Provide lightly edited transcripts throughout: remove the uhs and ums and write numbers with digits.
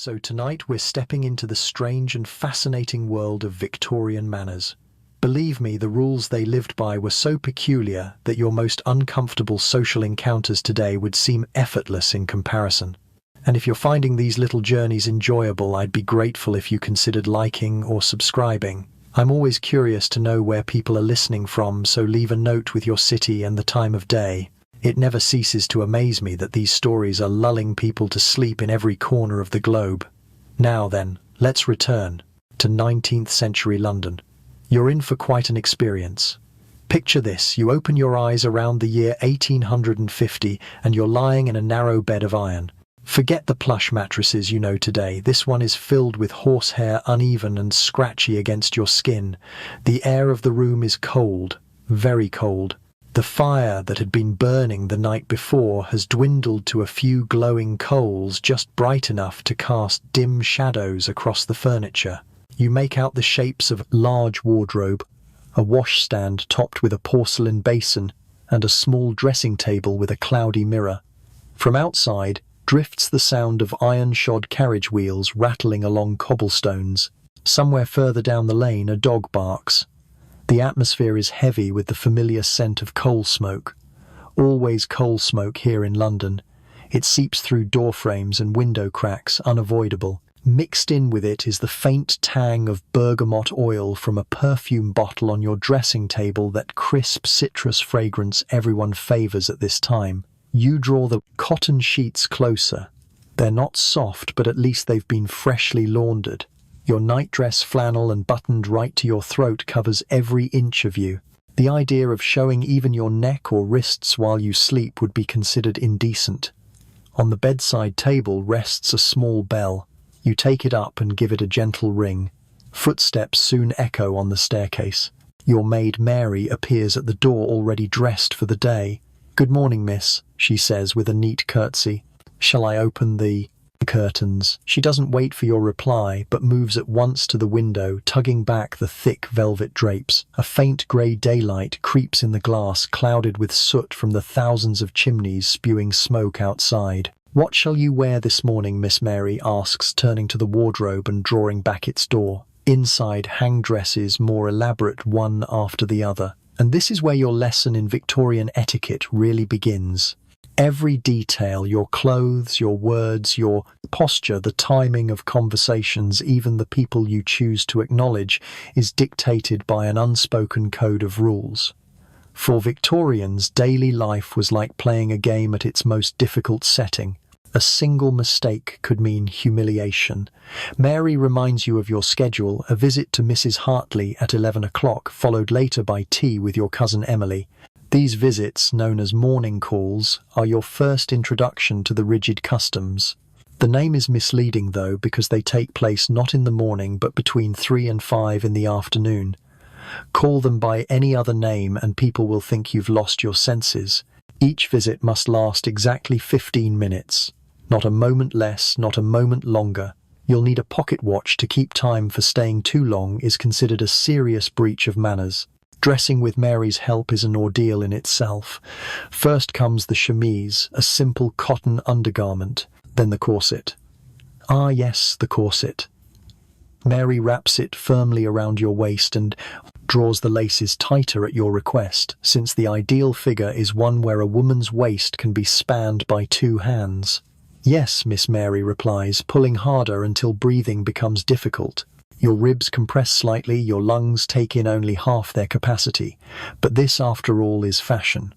So tonight we're stepping into the strange and fascinating world of Victorian manners. Believe me, the rules they lived by were so peculiar that your most uncomfortable social encounters today would seem effortless in comparison. And if you're finding these little journeys enjoyable, I'd be grateful if you considered liking or subscribing. I'm always curious to know where people are listening from, so leave a note with your city and the time of day. It never ceases to amaze me that these stories are lulling people to sleep in every corner of the globe. Now then, let's return to 19th century London. You're in for quite an experience. Picture this: you open your eyes around the year 1850 and you're lying in a narrow bed of iron. Forget the plush mattresses you know today. This one is filled with horsehair, uneven and scratchy against your skin. The air of the room is cold, very cold. The fire that had been burning the night before has dwindled to a few glowing coals just bright enough to cast dim shadows across the furniture. You make out the shapes of a large wardrobe, a washstand topped with a porcelain basin, and a small dressing table with a cloudy mirror. From outside drifts the sound of iron-shod carriage wheels rattling along cobblestones. Somewhere further down the lane a dog barks. The atmosphere is heavy with the familiar scent of coal smoke. Always coal smoke here in London. It seeps through door frames and window cracks, unavoidable. Mixed in with it is the faint tang of bergamot oil from a perfume bottle on your dressing table, that crisp citrus fragrance everyone favours at this time. You draw the cotton sheets closer. They're not soft, but at least they've been freshly laundered. Your nightdress flannel and buttoned right to your throat covers every inch of you. The idea of showing even your neck or wrists while you sleep would be considered indecent. On the bedside table rests a small bell. You take it up and give it a gentle ring. Footsteps soon echo on the staircase. Your maid Mary appears at the door, already dressed for the day. "Good morning, miss," she says with a neat curtsy. "Shall I open the curtains?" She doesn't wait for your reply, but moves at once to the window, tugging back the thick velvet drapes. A faint grey daylight creeps in the glass, clouded with soot from the thousands of chimneys spewing smoke outside. "What shall you wear this morning?" Miss Mary asks, turning to the wardrobe and drawing back its door. Inside hang dresses, more elaborate one after the other. And this is where your lesson in Victorian etiquette really begins. Every detail, your clothes, your words, your posture, the timing of conversations, even the people you choose to acknowledge, is dictated by an unspoken code of rules. For Victorians, daily life was like playing a game at its most difficult setting. A single mistake could mean humiliation. Mary reminds you of your schedule: a visit to Mrs. Hartley at 11 o'clock, followed later by tea with your cousin Emily. These visits, known as morning calls, are your first introduction to the rigid customs. The name is misleading though, because they take place not in the morning but between 3 and 5 in the afternoon. Call them by any other name and people will think you've lost your senses. Each visit must last exactly 15 minutes. Not a moment less, not a moment longer. You'll need a pocket watch to keep time, for staying too long is considered a serious breach of manners. Dressing with Mary's help is an ordeal in itself. First comes the chemise, a simple cotton undergarment, then the corset. Ah yes, the corset. Mary wraps it firmly around your waist and draws the laces tighter at your request, since the ideal figure is one where a woman's waist can be spanned by 2 hands. "Yes," Miss Mary replies, pulling harder until breathing becomes difficult. Your ribs compress slightly, your lungs take in only half their capacity. But this, after all, is fashion.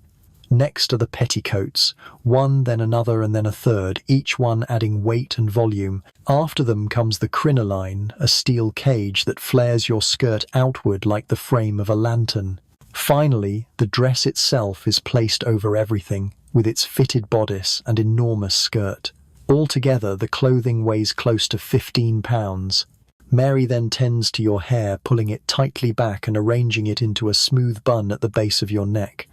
Next are the petticoats, one, then another, and then a third, each one adding weight and volume. After them comes the crinoline, a steel cage that flares your skirt outward like the frame of a lantern. Finally, the dress itself is placed over everything, with its fitted bodice and enormous skirt. Altogether, the clothing weighs close to 15 pounds. Mary then tends to your hair, pulling it tightly back and arranging it into a smooth bun at the base of your neck.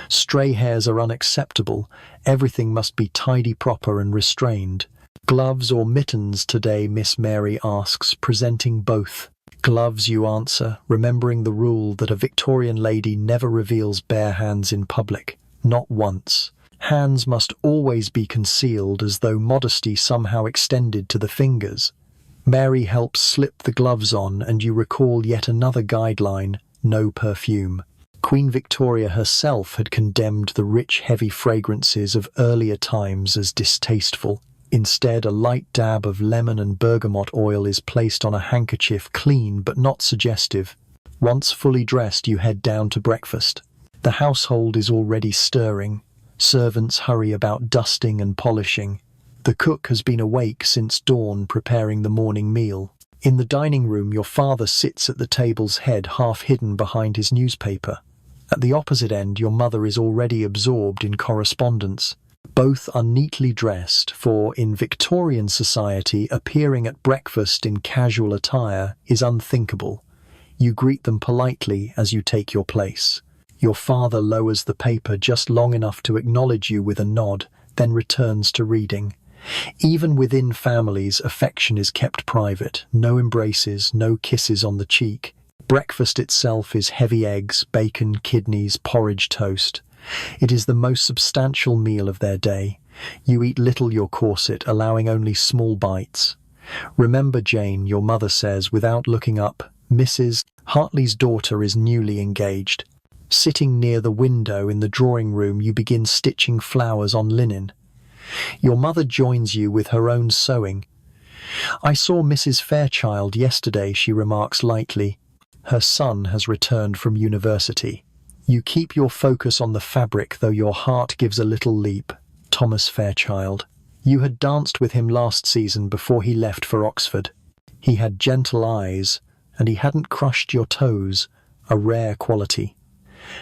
Stray hairs are unacceptable. Everything must be tidy, proper and restrained. "Gloves or mittens today?" Miss Mary asks, presenting both. "Gloves," you answer, remembering the rule that a Victorian lady never reveals bare hands in public. Not once. Hands must always be concealed as though modesty somehow extended to the fingers. Mary helps slip the gloves on and you recall yet another guideline: no perfume. Queen Victoria herself had condemned the rich, heavy fragrances of earlier times as distasteful. Instead, a light dab of lemon and bergamot oil is placed on a handkerchief, clean but not suggestive. Once fully dressed, you head down to breakfast. The household is already stirring. Servants hurry about dusting and polishing. The cook has been awake since dawn preparing the morning meal. In the dining room, your father sits at the table's head, half hidden behind his newspaper. At the opposite end, your mother is already absorbed in correspondence. Both are neatly dressed, for in Victorian society, appearing at breakfast in casual attire is unthinkable. You greet them politely as you take your place. Your father lowers the paper just long enough to acknowledge you with a nod, then returns to reading. Even within families, affection is kept private. No embraces, no kisses on the cheek. Breakfast itself is heavy eggs, bacon, kidneys, porridge, toast. It is the most substantial meal of their day. You eat little your corset, allowing only small bites. Remember, Jane, your mother says, without looking up. Mrs. Hartley's daughter is newly engaged. Sitting near the window in the drawing room, you begin stitching flowers on linen. Your mother joins you with her own sewing. I saw Mrs. Fairchild yesterday, she remarks lightly. Her son has returned from university. You keep your focus on the fabric, though your heart gives a little leap. Thomas Fairchild. You had danced with him last season before he left for Oxford. He had gentle eyes, and he hadn't crushed your toes, a rare quality.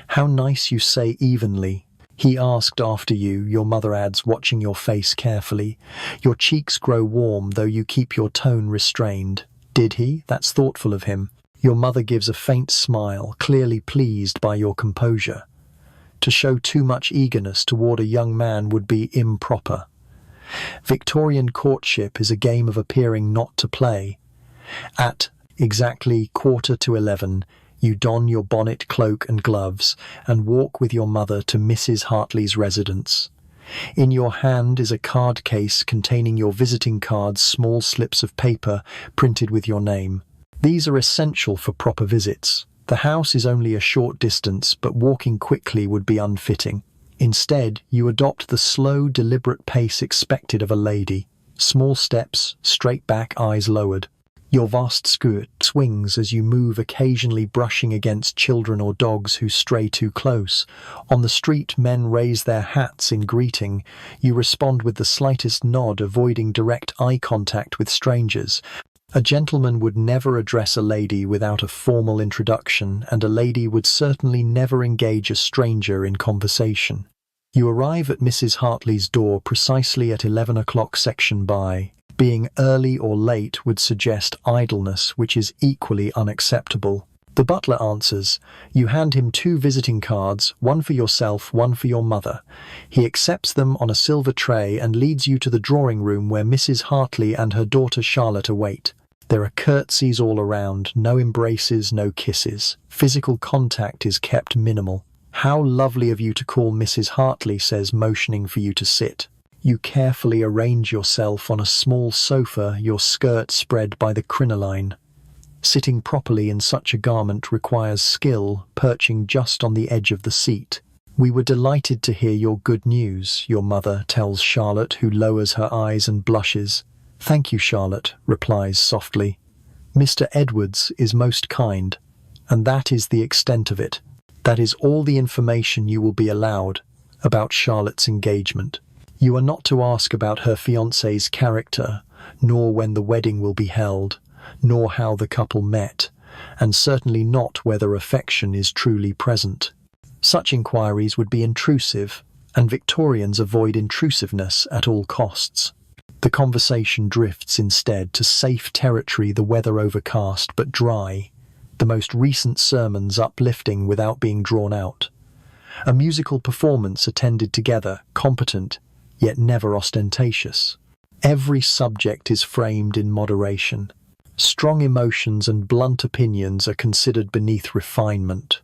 How nice you say evenly. He asked after you, your mother adds, watching your face carefully. Your cheeks grow warm, though you keep your tone restrained. Did he? That's thoughtful of him. Your mother gives a faint smile, clearly pleased by your composure. To show too much eagerness toward a young man would be improper. Victorian courtship is a game of appearing not to play. At exactly 11:15, you don your bonnet, cloak and gloves and walk with your mother to Mrs. Hartley's residence. In your hand is a card case containing your visiting cards, small slips of paper printed with your name. These are essential for proper visits. The house is only a short distance, but walking quickly would be unfitting. Instead, you adopt the slow, deliberate pace expected of a lady. Small steps, straight back, eyes lowered. Your vast skirt swings as you move, occasionally brushing against children or dogs who stray too close. On the street, men raise their hats in greeting. You respond with the slightest nod, avoiding direct eye contact with strangers. A gentleman would never address a lady without a formal introduction, and a lady would certainly never engage a stranger in conversation. You arrive at Mrs. Hartley's door precisely at 11 o'clock section by. Being early or late would suggest idleness, which is equally unacceptable. The butler answers. You hand him 2 visiting cards, one for yourself, one for your mother. He accepts them on a silver tray and leads you to the drawing room where Mrs. Hartley and her daughter Charlotte await. There are curtsies all around, no embraces, no kisses. Physical contact is kept minimal. How lovely of you to call, Mrs. Hartley says, motioning for you to sit. You carefully arrange yourself on a small sofa, your skirt spread by the crinoline. Sitting properly in such a garment requires skill, perching just on the edge of the seat. We were delighted to hear your good news, your mother tells Charlotte, who lowers her eyes and blushes. Thank you, Charlotte, replies softly. Mr. Edwards is most kind, and that is the extent of it. That is all the information you will be allowed about Charlotte's engagement. You are not to ask about her fiancé's character, nor when the wedding will be held, nor how the couple met, and certainly not whether affection is truly present. Such inquiries would be intrusive, and Victorians avoid intrusiveness at all costs. The conversation drifts instead to safe territory, the weather overcast but dry, the most recent sermons uplifting without being drawn out. A musical performance attended together, competent, yet never ostentatious. Every subject is framed in moderation. Strong emotions and blunt opinions are considered beneath refinement.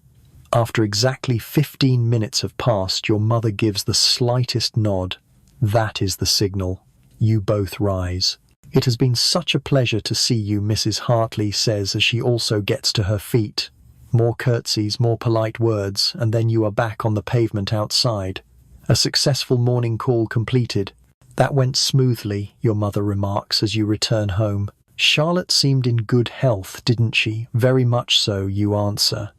After exactly 15 minutes have passed, your mother gives the slightest nod. That is the signal. You both rise. "It has been such a pleasure to see you," Mrs. Hartley says as she also gets to her feet. More curtsies, more polite words, and then you are back on the pavement outside. A successful morning call completed. "That went smoothly," your mother remarks as you return home. "Charlotte seemed in good health, didn't she?" "Very much so," you answer.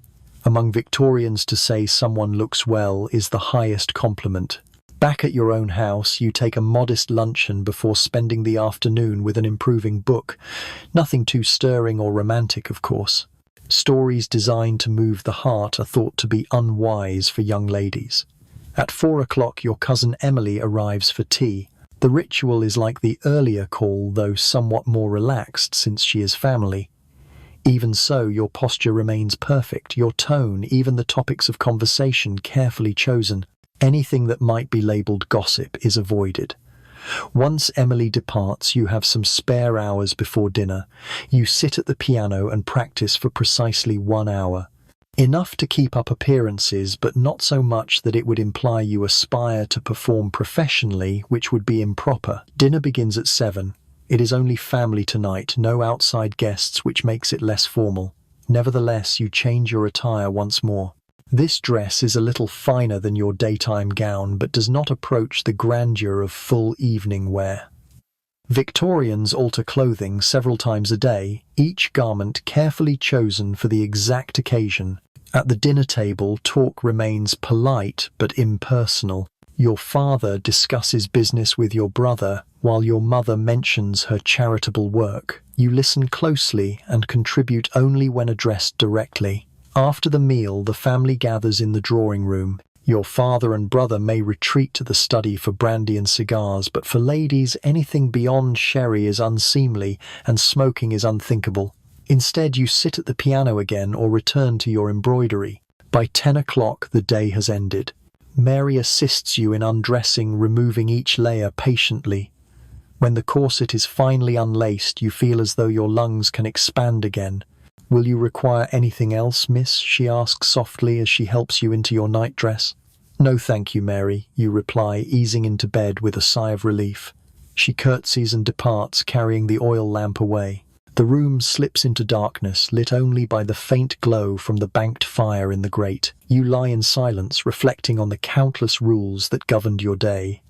Among Victorians, to say someone looks well is the highest compliment. Back at your own house, you take a modest luncheon before spending the afternoon with an improving book. Nothing too stirring or romantic, of course. Stories designed to move the heart are thought to be unwise for young ladies. At 4 o'clock, your cousin Emily arrives for tea. The ritual is like the earlier call, though somewhat more relaxed since she is family. Even so, your posture remains perfect, your tone, even the topics of conversation carefully chosen. Anything that might be labelled gossip is avoided. Once Emily departs, you have some spare hours before dinner. You sit at the piano and practice for precisely 1 hour. Enough to keep up appearances, but not so much that it would imply you aspire to perform professionally, which would be improper. Dinner begins at 7. It is only family tonight, no outside guests, which makes it less formal. Nevertheless, you change your attire once more. This dress is a little finer than your daytime gown, but does not approach the grandeur of full evening wear. Victorians alter clothing several times a day, each garment carefully chosen for the exact occasion. At the dinner table, talk remains polite but impersonal. Your father discusses business with your brother, while your mother mentions her charitable work. You listen closely and contribute only when addressed directly. After the meal, the family gathers in the drawing room. Your father and brother may retreat to the study for brandy and cigars, but for ladies, anything beyond sherry is unseemly and smoking is unthinkable. Instead, you sit at the piano again or return to your embroidery. By 10 o'clock, the day has ended. Mary assists you in undressing, removing each layer patiently. When the corset is finally unlaced, you feel as though your lungs can expand again. "Will you require anything else, miss?" she asks softly as she helps you into your nightdress. "No, thank you, Mary," you reply, easing into bed with a sigh of relief. She curtsies and departs, carrying the oil lamp away. The room slips into darkness, lit only by the faint glow from the banked fire in the grate. You lie in silence, reflecting on the countless rules that governed your day.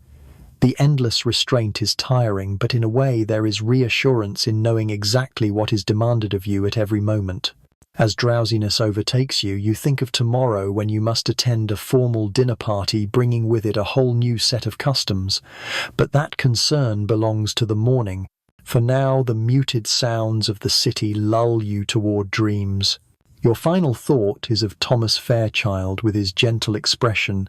The endless restraint is tiring, but in a way there is reassurance in knowing exactly what is demanded of you at every moment. As drowsiness overtakes you, you think of tomorrow when you must attend a formal dinner party, bringing with it a whole new set of customs. But that concern belongs to the morning. For now, the muted sounds of the city lull you toward dreams. Your final thought is of Thomas Fairchild with his gentle expression.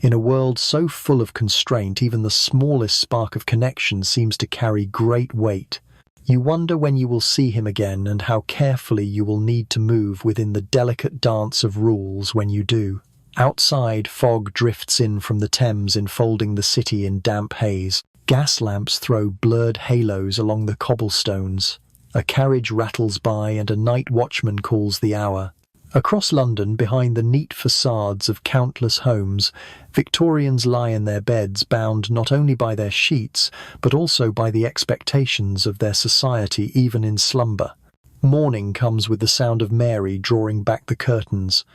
In a world so full of constraint, even the smallest spark of connection seems to carry great weight. You wonder when you will see him again and how carefully you will need to move within the delicate dance of rules when you do. Outside, fog drifts in from the Thames, enfolding the city in damp haze. Gas lamps throw blurred halos along the cobblestones. A carriage rattles by and a night watchman calls the hour. Across London, behind the neat facades of countless homes, Victorians lie in their beds, bound not only by their sheets, but also by the expectations of their society even in slumber. Morning comes with the sound of Mary drawing back the curtains.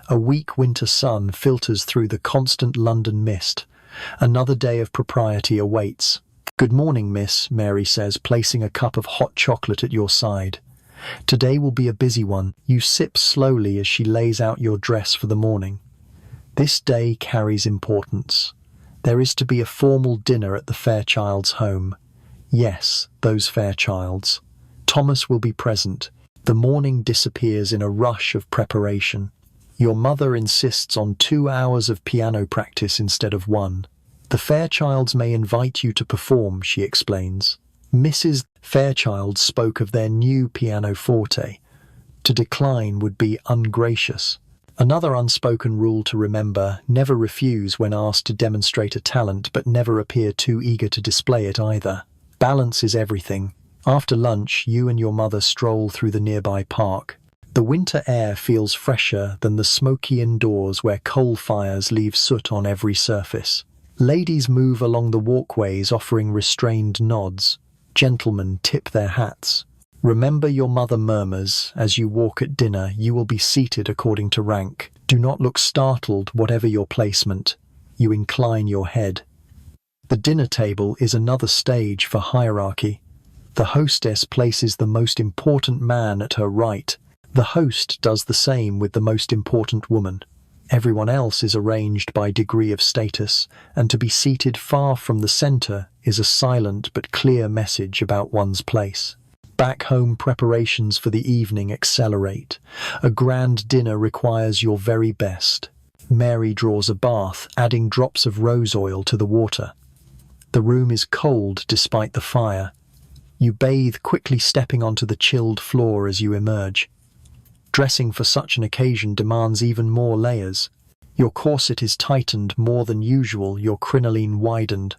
A weak winter sun filters through the constant London mist. Another day of propriety awaits. "Good morning, miss," Mary says, placing a cup of hot chocolate at your side. "Today will be a busy one." You sip slowly as she lays out your dress for the morning. This day carries importance. There is to be a formal dinner at the Fairchilds' home. Yes, those Fairchilds. Thomas will be present. The morning disappears in a rush of preparation. Your mother insists on 2 hours of piano practice instead of 1. "The Fairchilds may invite you to perform," she explains. Mrs. Fairchild spoke of their new pianoforte. To decline would be ungracious. Another unspoken rule to remember: never refuse when asked to demonstrate a talent, but never appear too eager to display it either. Balance is everything. After lunch, you and your mother stroll through the nearby park. The winter air feels fresher than the smoky indoors where coal fires leave soot on every surface. Ladies move along the walkways offering restrained nods. Gentlemen tip their hats. Remember, your mother murmurs, as you walk at dinner, you will be seated according to rank. Do not look startled, whatever your placement. You incline your head. The dinner table is another stage for hierarchy. The hostess places the most important man at her right. The host does the same with the most important woman. Everyone else is arranged by degree of status, and to be seated far from the center is a silent but clear message about one's place. Back home, preparations for the evening accelerate. A grand dinner requires your very best. Mary draws a bath, adding drops of rose oil to the water. The room is cold despite the fire. You bathe, quickly stepping onto the chilled floor as you emerge. Dressing for such an occasion demands even more layers. Your corset is tightened more than usual, your crinoline widened.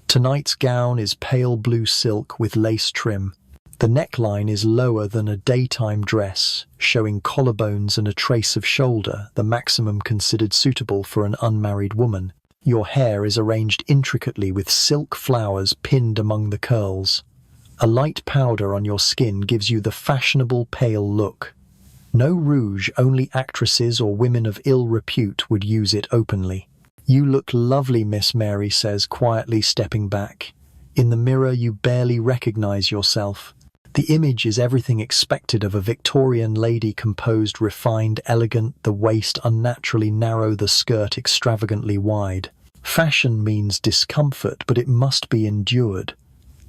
Tonight's gown is pale blue silk with lace trim. The neckline is lower than a daytime dress, showing collarbones and a trace of shoulder, the maximum considered suitable for an unmarried woman. Your hair is arranged intricately with silk flowers pinned among the curls. A light powder on your skin gives you the fashionable pale look. No rouge, only actresses or women of ill repute would use it openly. You look lovely, Miss Mary says, quietly stepping back. In the mirror, you barely recognize yourself. The image is everything expected of a Victorian lady, composed, refined, elegant, the waist unnaturally narrow, the skirt extravagantly wide. Fashion means discomfort, but it must be endured.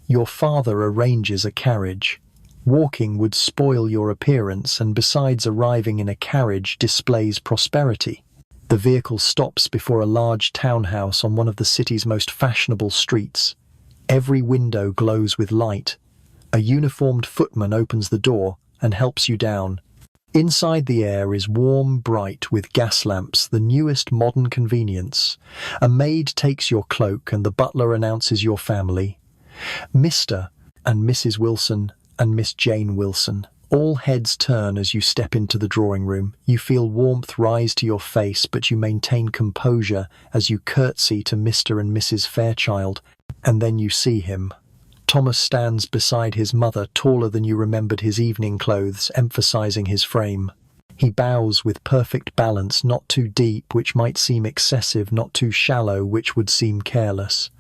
Your father arranges a carriage. Walking would spoil your appearance, and besides arriving in a carriage displays prosperity. The vehicle stops before a large townhouse on one of the city's most fashionable streets. Every window glows with light. A uniformed footman opens the door and helps you down. Inside, the air is warm, bright, with gas lamps, the newest modern convenience. A maid takes your cloak and the butler announces your family. Mr. and Mrs. Wilson and Miss Jane Wilson. All heads turn as you step into the drawing room. You feel warmth rise to your face, but you maintain composure as you curtsy to Mr. and Mrs. Fairchild, and then you see him. Thomas stands beside his mother, taller than you remembered his evening clothes, emphasizing his frame. He bows with perfect balance, not too deep, which might seem excessive, not too shallow, which would seem careless.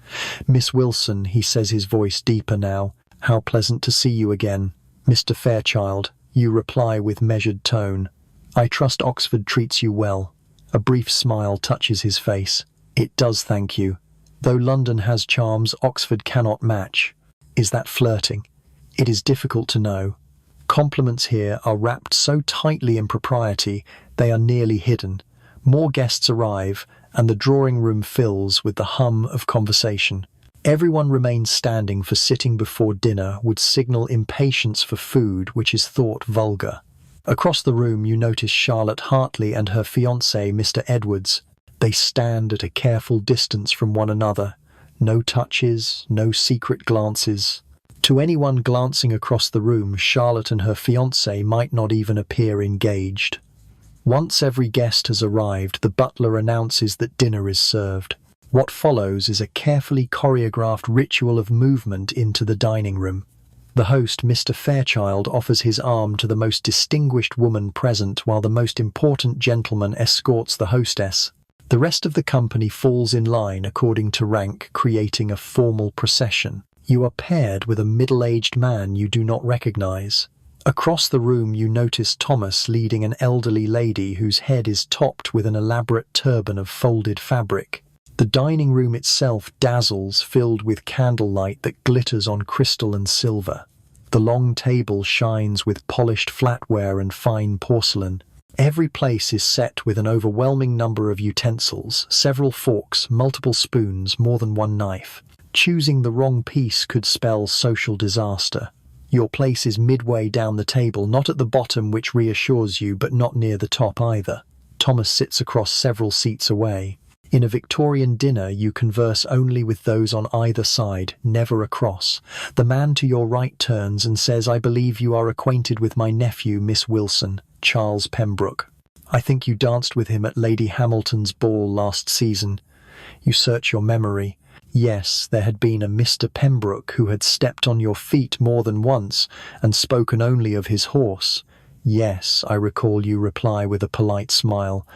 Miss Wilson, he says, his voice deeper now. How pleasant to see you again. Mr. Fairchild, you reply with measured tone. I trust Oxford treats you well. A brief smile touches his face. It does, thank you. Though London has charms Oxford cannot match. Is that flirting? It is difficult to know. Compliments here are wrapped so tightly in propriety, they are nearly hidden. More guests arrive, and the drawing room fills with the hum of conversation. Everyone remains standing, for sitting before dinner would signal impatience for food, which is thought vulgar. Across the room you notice Charlotte Hartley and her fiancé, Mr. Edwards. They stand at a careful distance from one another. No touches, no secret glances. To anyone glancing across the room, Charlotte and her fiancé might not even appear engaged. Once every guest has arrived, the butler announces that dinner is served. What follows is a carefully choreographed ritual of movement into the dining room. The host, Mr. Fairchild, offers his arm to the most distinguished woman present, while the most important gentleman escorts the hostess. The rest of the company falls in line according to rank, creating a formal procession. You are paired with a middle-aged man you do not recognize. Across the room you notice Thomas leading an elderly lady whose head is topped with an elaborate turban of folded fabric. The dining room itself dazzles, filled with candlelight that glitters on crystal and silver. The long table shines with polished flatware and fine porcelain. Every place is set with an overwhelming number of utensils, several forks, multiple spoons, more than one knife. Choosing the wrong piece could spell social disaster. Your place is midway down the table, not at the bottom, which reassures you, but not near the top either. Thomas sits across several seats away. In a Victorian dinner, you converse only with those on either side, never across. The man to your right turns and says, "I believe you are acquainted with my nephew, Miss Wilson." Charles Pembroke. I think you danced with him at Lady Hamilton's ball last season. You search your memory. Yes, there had been a Mr. Pembroke who had stepped on your feet more than once and spoken only of his horse. Yes, I recall you reply with a polite smile.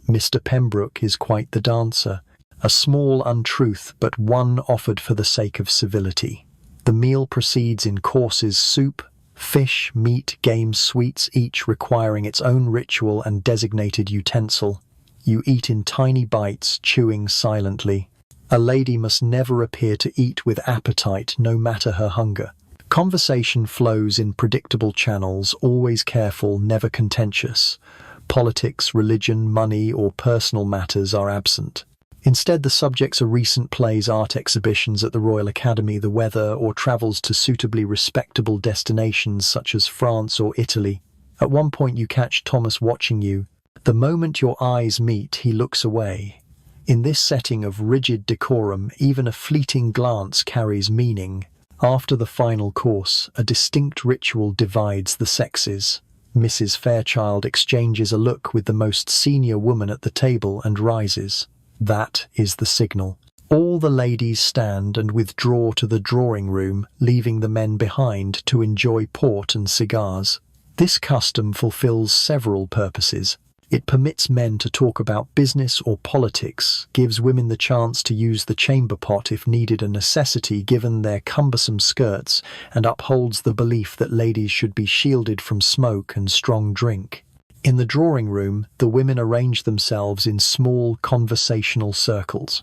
Mr. Pembroke is quite the dancer. A small untruth, but one offered for the sake of civility. The meal proceeds in courses: soup, fish, meat, game, sweets, each requiring its own ritual and designated utensil. You eat in tiny bites, chewing silently. A lady must never appear to eat with appetite, no matter her hunger. Conversation flows in predictable channels, always careful, never contentious. Politics, religion, money, or personal matters are absent. Instead, the subjects are recent plays, art exhibitions at the Royal Academy, the weather, or travels to suitably respectable destinations such as France or Italy. At one point you catch Thomas watching you. The moment your eyes meet, he looks away. In this setting of rigid decorum, even a fleeting glance carries meaning. After the final course, a distinct ritual divides the sexes. Mrs. Fairchild exchanges a look with the most senior woman at the table and rises. That is the signal. All the ladies stand and withdraw to the drawing room, leaving the men behind to enjoy port and cigars. This custom fulfills several purposes. It permits men to talk about business or politics, gives women the chance to use the chamber pot if needed, a necessity given their cumbersome skirts, and upholds the belief that ladies should be shielded from smoke and strong drink. In the drawing room, the women arrange themselves in small conversational circles.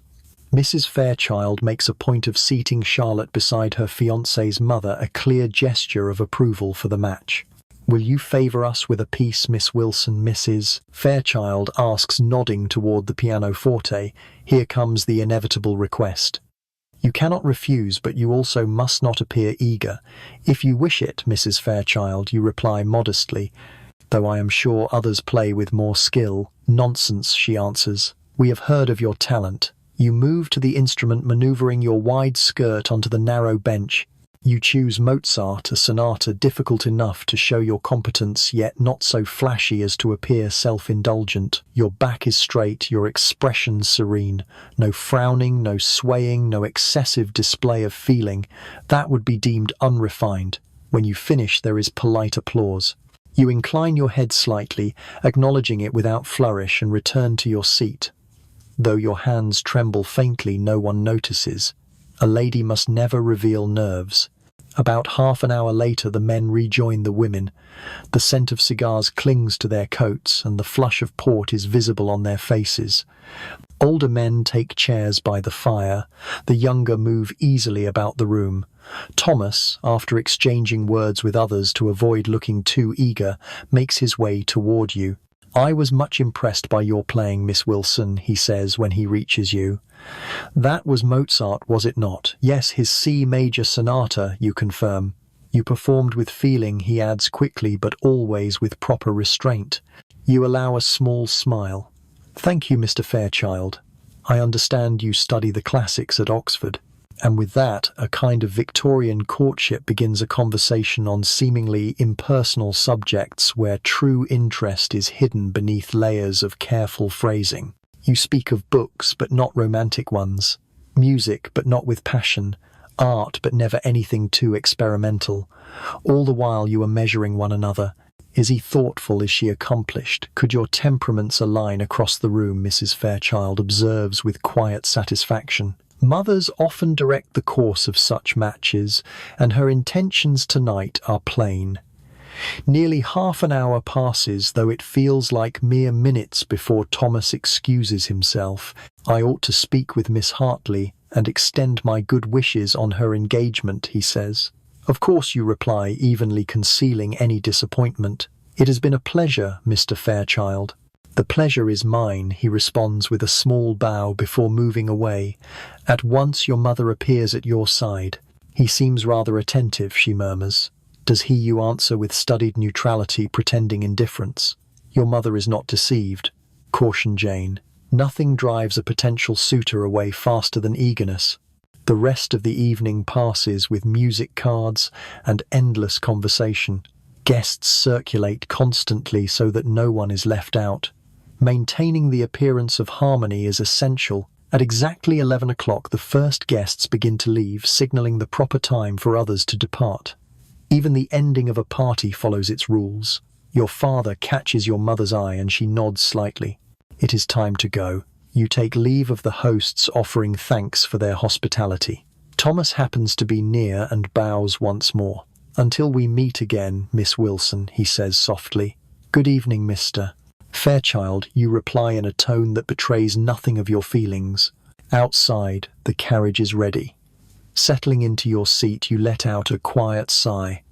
Mrs. Fairchild makes a point of seating Charlotte beside her fiancé's mother, a clear gesture of approval for the match. "Will you favour us with a piece, Miss Wilson?" Mrs. Fairchild asks, nodding toward the pianoforte. Here comes the inevitable request. "You cannot refuse, but you also must not appear eager." "If you wish it, Mrs. Fairchild," you reply modestly, "though I am sure others play with more skill." "Nonsense," she answers. "We have heard of your talent." You move to the instrument, maneuvering your wide skirt onto the narrow bench. You choose Mozart, a sonata difficult enough to show your competence, yet not so flashy as to appear self-indulgent. Your back is straight, your expression serene. No frowning, no swaying, no excessive display of feeling. That would be deemed unrefined. When you finish, there is polite applause. You incline your head slightly, acknowledging it without flourish, and return to your seat. Though your hands tremble faintly, no one notices. A lady must never reveal nerves. About half an hour later, the men rejoin the women. The scent of cigars clings to their coats, and the flush of port is visible on their faces. Older men take chairs by the fire. The younger move easily about the room. Thomas, after exchanging words with others to avoid looking too eager, makes his way toward you. "I was much impressed by your playing, Miss Wilson," he says when he reaches you. "That was Mozart, was it not?" "Yes, his C major sonata," you confirm. "You performed with feeling," he adds quickly, "but always with proper restraint." You allow a small smile. "Thank you, Mr. Fairchild. I understand you study the classics at Oxford." And with that, a kind of Victorian courtship begins, a conversation on seemingly impersonal subjects where true interest is hidden beneath layers of careful phrasing. You speak of books, but not romantic ones. Music, but not with passion. Art, but never anything too experimental. All the while you are measuring one another. Is he thoughtful? Is she accomplished? Could your temperaments align across the room? Mrs. Fairchild observes with quiet satisfaction. Mothers often direct the course of such matches, and her intentions tonight are plain. Nearly half an hour passes, though it feels like mere minutes before Thomas excuses himself. "I ought to speak with Miss Hartley and extend my good wishes on her engagement," he says. "Of course," you reply, evenly concealing any disappointment. "It has been a pleasure, Mr. Fairchild." "The pleasure is mine," he responds with a small bow before moving away. At once your mother appears at your side. "He seems rather attentive," she murmurs. "Does he?" you answer with studied neutrality, pretending indifference. "Your mother is not deceived," cautioned Jane. "Nothing drives a potential suitor away faster than eagerness." The rest of the evening passes with music cards and endless conversation. Guests circulate constantly so that no one is left out. Maintaining the appearance of harmony is essential. At exactly 11 o'clock, the first guests begin to leave, signaling the proper time for others to depart. Even the ending of a party follows its rules. Your father catches your mother's eye and she nods slightly. It is time to go. You take leave of the hosts, offering thanks for their hospitality. Thomas happens to be near and bows once more. "Until we meet again, Miss Wilson," he says softly. "Good evening, Mr. Fairchild," you reply in a tone that betrays nothing of your feelings. Outside, the carriage is ready. Settling into your seat, you let out a quiet sigh.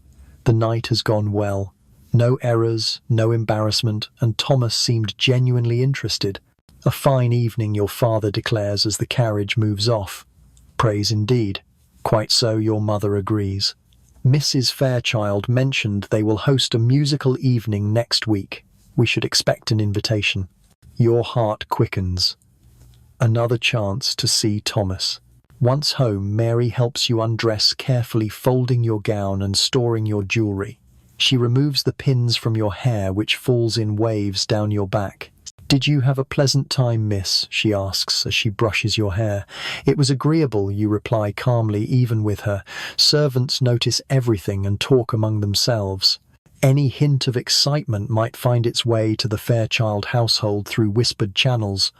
The night has gone well. No errors, no embarrassment, and Thomas seemed genuinely interested. "A fine evening," your father declares as the carriage moves off. "Praise indeed." "Quite so," your mother agrees. "Mrs. Fairchild mentioned they will host a musical evening next week. We should expect an invitation." Your heart quickens. Another chance to see Thomas. Once home, Mary helps you undress, carefully folding your gown and storing your jewelry. She removes the pins from your hair, which falls in waves down your back. "Did you have a pleasant time, miss?" she asks as she brushes your hair. "It was agreeable," you reply calmly, even with her. Servants notice everything and talk among themselves. Any hint of excitement might find its way to the Fairchild household through whispered channels.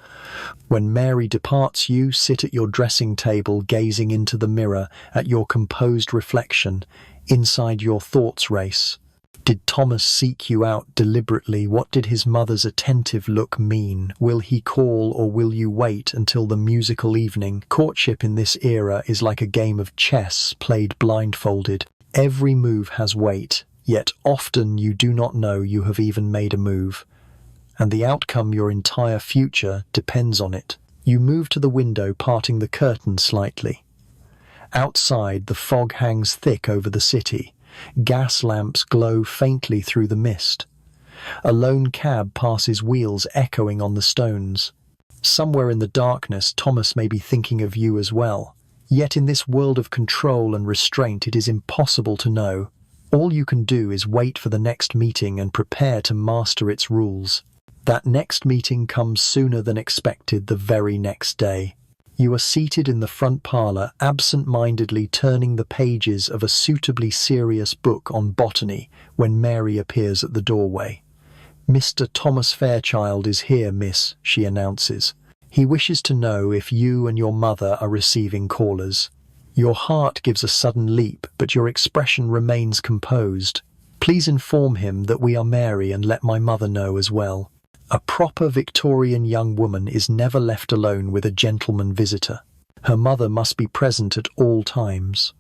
When Mary departs, you sit at your dressing table, gazing into the mirror at your composed reflection. Inside, your thoughts race. Did Thomas seek you out deliberately? What did his mother's attentive look mean? Will he call, or will you wait until the musical evening? Courtship in this era is like a game of chess played blindfolded. Every move has weight, yet often you do not know you have even made a move. And the outcome, your entire future, depends on it. You move to the window, parting the curtain slightly. Outside, the fog hangs thick over the city. Gas lamps glow faintly through the mist. A lone cab passes, wheels echoing on the stones. Somewhere in the darkness, Thomas may be thinking of you as well. Yet in this world of control and restraint, it is impossible to know. All you can do is wait for the next meeting and prepare to master its rules. That next meeting comes sooner than expected, the very next day. You are seated in the front parlour, absent-mindedly turning the pages of a suitably serious book on botany, when Mary appears at the doorway. "Mr. Thomas Fairchild is here, miss," she announces. "He wishes to know if you and your mother are receiving callers." Your heart gives a sudden leap, but your expression remains composed. "Please inform him that we are Mary, and let my mother know as well." A proper Victorian young woman is never left alone with a gentleman visitor. Her mother must be present at all times.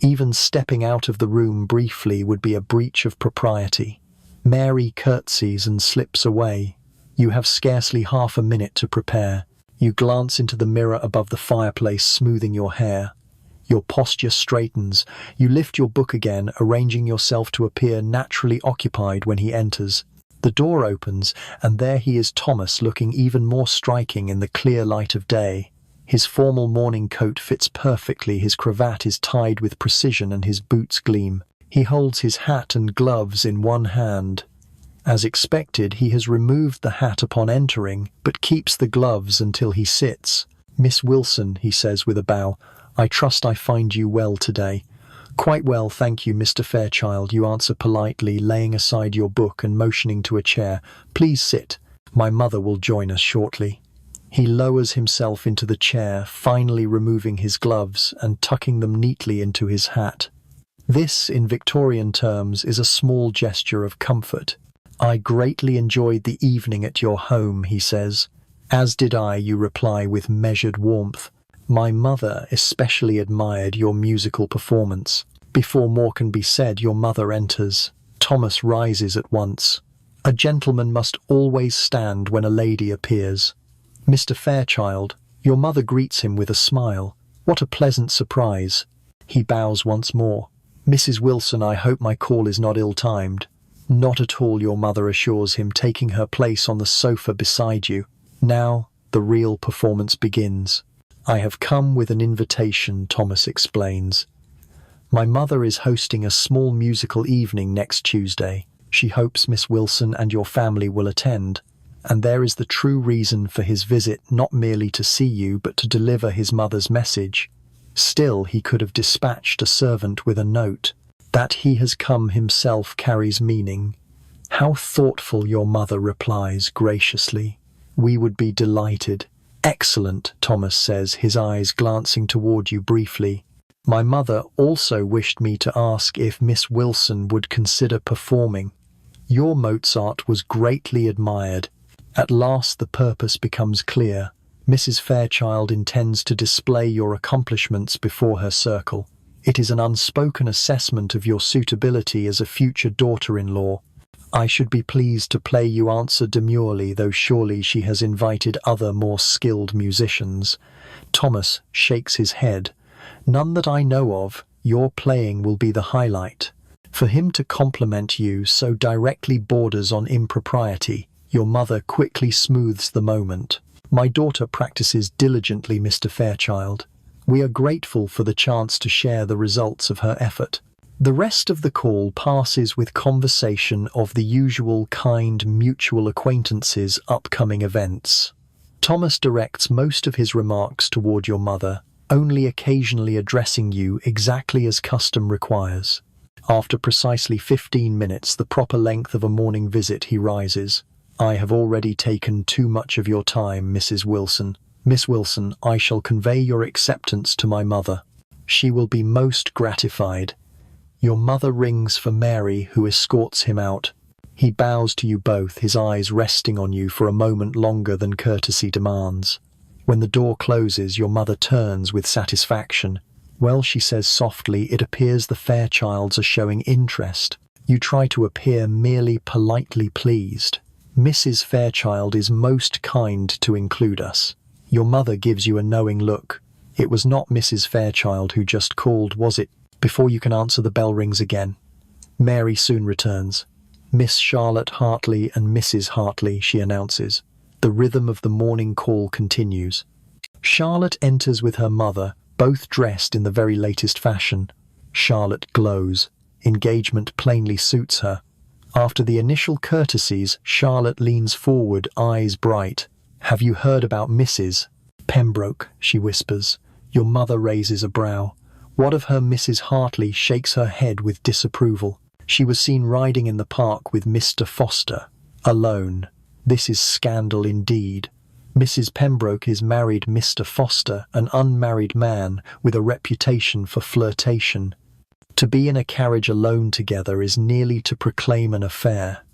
Even stepping out of the room briefly would be a breach of propriety. Mary curtsies and slips away. You have scarcely half a minute to prepare. You glance into the mirror above the fireplace, smoothing your hair. Your posture straightens. You lift your book again, arranging yourself to appear naturally occupied when he enters. The door opens, and there he is, Thomas, looking even more striking in the clear light of day. His formal morning coat fits perfectly, his cravat is tied with precision, and his boots gleam. He holds his hat and gloves in one hand. As expected, he has removed the hat upon entering, but keeps the gloves until he sits. "Miss Wilson," he says with a bow, "I trust I find you well today." "Quite well, thank you, Mr. Fairchild," you answer politely, laying aside your book and motioning to a chair. "Please sit. My mother will join us shortly." He lowers himself into the chair, finally removing his gloves and tucking them neatly into his hat. This, in Victorian terms, is a small gesture of comfort. "I greatly enjoyed the evening at your home," he says. "As did I," you reply with measured warmth. "My mother especially admired your musical performance." Before more can be said, your mother enters. Thomas rises at once. A gentleman must always stand when a lady appears. "Mr. Fairchild," your mother greets him with a smile. "What a pleasant surprise." He bows once more. "Mrs. Wilson, I hope my call is not ill-timed." "Not at all," your mother assures him, taking her place on the sofa beside you. Now, the real performance begins. "I have come with an invitation," Thomas explains. My mother is hosting a small musical evening next Tuesday. She hopes Miss Wilson and your family will attend. And there is the true reason for his visit, not merely to see you, but to deliver his mother's message. Still, he could have dispatched a servant with a note. That he has come himself carries meaning. How thoughtful, your mother replies graciously. We would be delighted. Excellent, Thomas says, his eyes glancing toward you briefly. My mother also wished me to ask if Miss Wilson would consider performing. Your Mozart was greatly admired. At last the purpose becomes clear. Mrs. Fairchild intends to display your accomplishments before her circle. It is an unspoken assessment of your suitability as a future daughter-in-law. I should be pleased to play, you answer demurely, though surely she has invited other more skilled musicians. Thomas shakes his head. None that I know of. Your playing will be the highlight. For him to compliment you so directly borders on impropriety. Your mother quickly smooths the moment. My daughter practices diligently, Mr. Fairchild. We are grateful for the chance to share the results of her effort. The rest of the call passes with conversation of the usual kind, mutual acquaintances, upcoming events. Thomas directs most of his remarks toward your mother, only occasionally addressing you exactly as custom requires. After precisely 15 minutes, the proper length of a morning visit, he rises. I have already taken too much of your time, Mrs. Wilson. Miss Wilson, I shall convey your acceptance to my mother. She will be most gratified. Your mother rings for Mary, who escorts him out. He bows to you both, his eyes resting on you for a moment longer than courtesy demands. When the door closes, your mother turns with satisfaction. Well, she says softly, it appears the Fairchilds are showing interest. You try to appear merely politely pleased. Mrs. Fairchild is most kind to include us. Your mother gives you a knowing look. It was not Mrs. Fairchild who just called, was it? Before you can answer, the bell rings again. Mary soon returns. Miss Charlotte Hartley and Mrs. Hartley, she announces. The rhythm of the morning call continues. Charlotte enters with her mother, both dressed in the very latest fashion. Charlotte glows. Engagement plainly suits her. After the initial courtesies, Charlotte leans forward, eyes bright. Have you heard about Mrs. Pembroke? She whispers. Your mother raises a brow. What of her? Mrs. Hartley shakes her head with disapproval. She was seen riding in the park with Mr. Foster, alone. This is scandal indeed. Mrs. Pembroke is married Mr. Foster, an unmarried man with a reputation for flirtation. To be in a carriage alone together is nearly to proclaim an affair.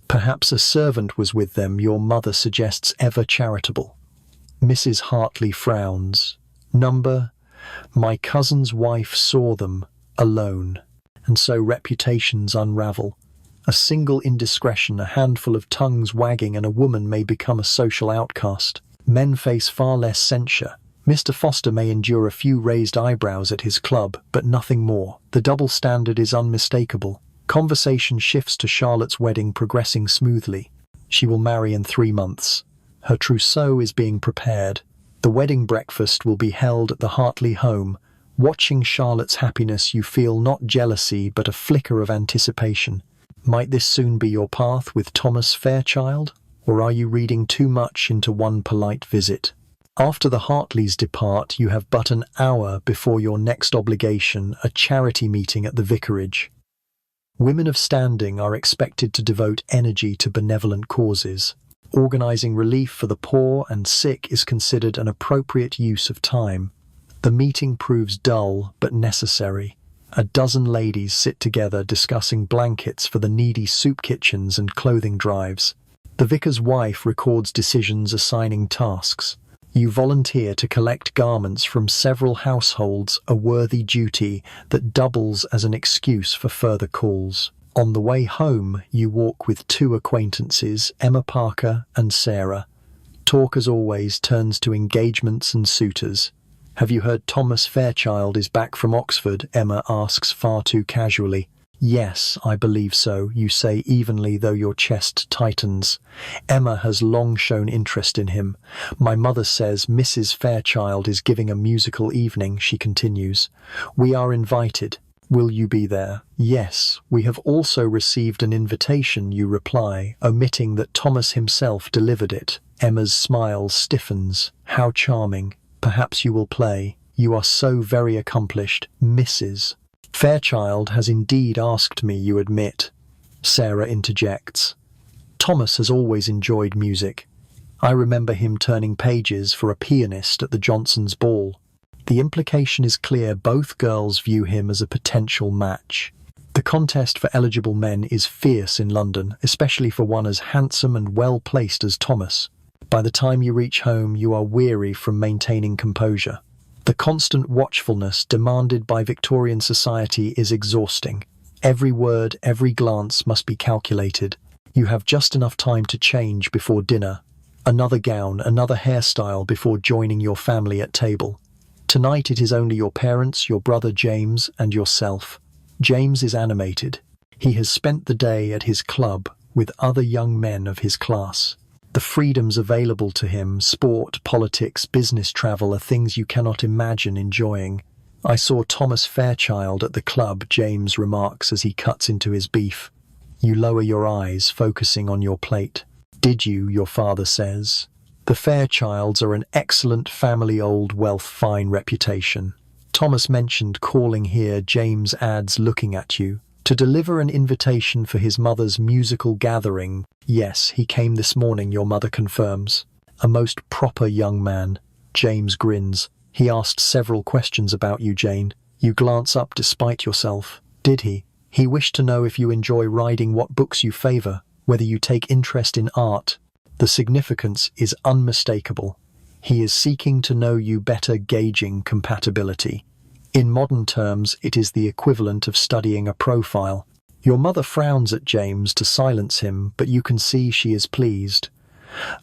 Perhaps a servant was with them, your mother suggests, ever charitable. Mrs. Hartley frowns. My cousin's wife saw them, alone. And so reputations unravel. A single indiscretion, a handful of tongues wagging, and a woman may become a social outcast. Men face far less censure. Mr. Foster may endure a few raised eyebrows at his club, but nothing more. The double standard is unmistakable. Conversation shifts to Charlotte's wedding progressing smoothly. She will marry in 3 months. Her trousseau is being prepared. The wedding breakfast will be held at the Hartley home. Watching Charlotte's happiness, you feel not jealousy, but a flicker of anticipation. Might this soon be your path with Thomas Fairchild? Or are you reading too much into one polite visit? After the Hartleys depart, you have but an hour before your next obligation, a charity meeting at the vicarage. Women of standing are expected to devote energy to benevolent causes. Organizing relief for the poor and sick is considered an appropriate use of time. The meeting proves dull but necessary. A dozen ladies sit together discussing blankets for the needy soup kitchens and clothing drives. The vicar's wife records decisions assigning tasks. You volunteer to collect garments from several households, a worthy duty that doubles as an excuse for further calls. On the way home, you walk with 2 acquaintances, Emma Parker and Sarah. Talk, as always, turns to engagements and suitors. Have you heard Thomas Fairchild is back from Oxford? Emma asks far too casually. Yes, I believe so, you say evenly, though your chest tightens. Emma has long shown interest in him. My mother says Mrs. Fairchild is giving a musical evening, she continues. We are invited. Will you be there? Yes, we have also received an invitation, you reply, omitting that Thomas himself delivered it. Emma's smile stiffens. How charming. Perhaps you will play. You are so very accomplished, Mrs. Fairchild has indeed asked me, you admit. Sarah interjects. Thomas has always enjoyed music. I remember him turning pages for a pianist at the Johnsons' ball. The implication is clear, both girls view him as a potential match. The contest for eligible men is fierce in London, especially for one as handsome and well-placed as Thomas. By the time you reach home, you are weary from maintaining composure. The constant watchfulness demanded by Victorian society is exhausting. Every word, every glance must be calculated. You have just enough time to change before dinner. Another gown, another hairstyle before joining your family at table. Tonight it is only your parents, your brother James, and yourself. James is animated. He has spent the day at his club with other young men of his class. The freedoms available to him, sport, politics, business travel, are things you cannot imagine enjoying. I saw Thomas Fairchild at the club, James remarks as he cuts into his beef. You lower your eyes, focusing on your plate. Did you, your father says. The Fairchilds are an excellent family, old wealth, fine reputation. Thomas mentioned calling here, James adds, looking at you. To deliver an invitation for his mother's musical gathering. Yes, he came this morning, your mother confirms. A most proper young man. James grins. He asked several questions about you, Jane. You glance up despite yourself. Did he? He wished to know if you enjoy riding, what books you favour, whether you take interest in art. The significance is unmistakable. He is seeking to know you better, gauging compatibility. In modern terms, it is the equivalent of studying a profile. Your mother frowns at James to silence him, but you can see she is pleased.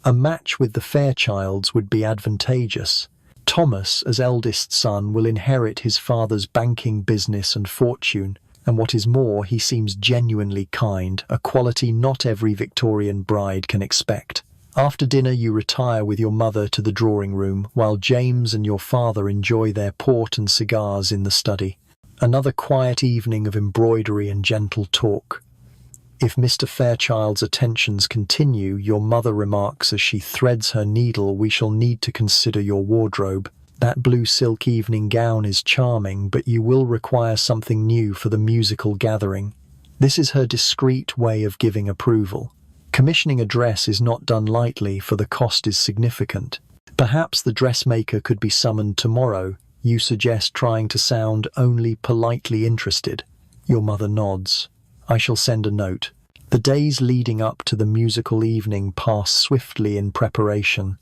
A match with the Fairchilds would be advantageous. Thomas, as eldest son, will inherit his father's banking business and fortune, and what is more, he seems genuinely kind, a quality not every Victorian bride can expect. After dinner you retire with your mother to the drawing room, while James and your father enjoy their port and cigars in the study. Another quiet evening of embroidery and gentle talk. If Mr. Fairchild's attentions continue, your mother remarks as she threads her needle, we shall need to consider your wardrobe. That blue silk evening gown is charming, but you will require something new for the musical gathering. This is her discreet way of giving approval. Commissioning a dress is not done lightly, for the cost is significant. Perhaps the dressmaker could be summoned tomorrow. You suggest, trying to sound only politely interested. Your mother nods. I shall send a note. The days leading up to the musical evening pass swiftly in preparation.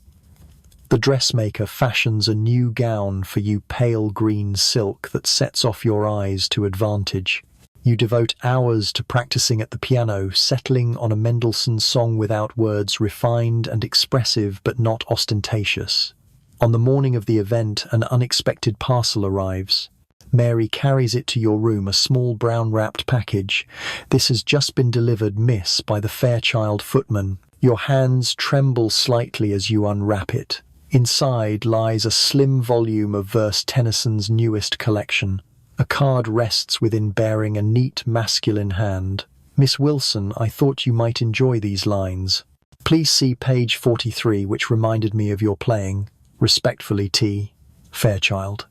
The dressmaker fashions a new gown for you, pale green silk that sets off your eyes to advantage. You devote hours to practicing at the piano, settling on a Mendelssohn song without words, refined and expressive but not ostentatious. On the morning of the event, an unexpected parcel arrives. Mary carries it to your room, a small brown-wrapped package. This has just been delivered, miss, by the Fairchild footman. Your hands tremble slightly as you unwrap it. Inside lies a slim volume of verse, Tennyson's newest collection. A card rests within, bearing a neat masculine hand. Miss Wilson, I thought you might enjoy these lines. Please see page 43, which reminded me of your playing. Respectfully, T. Fairchild.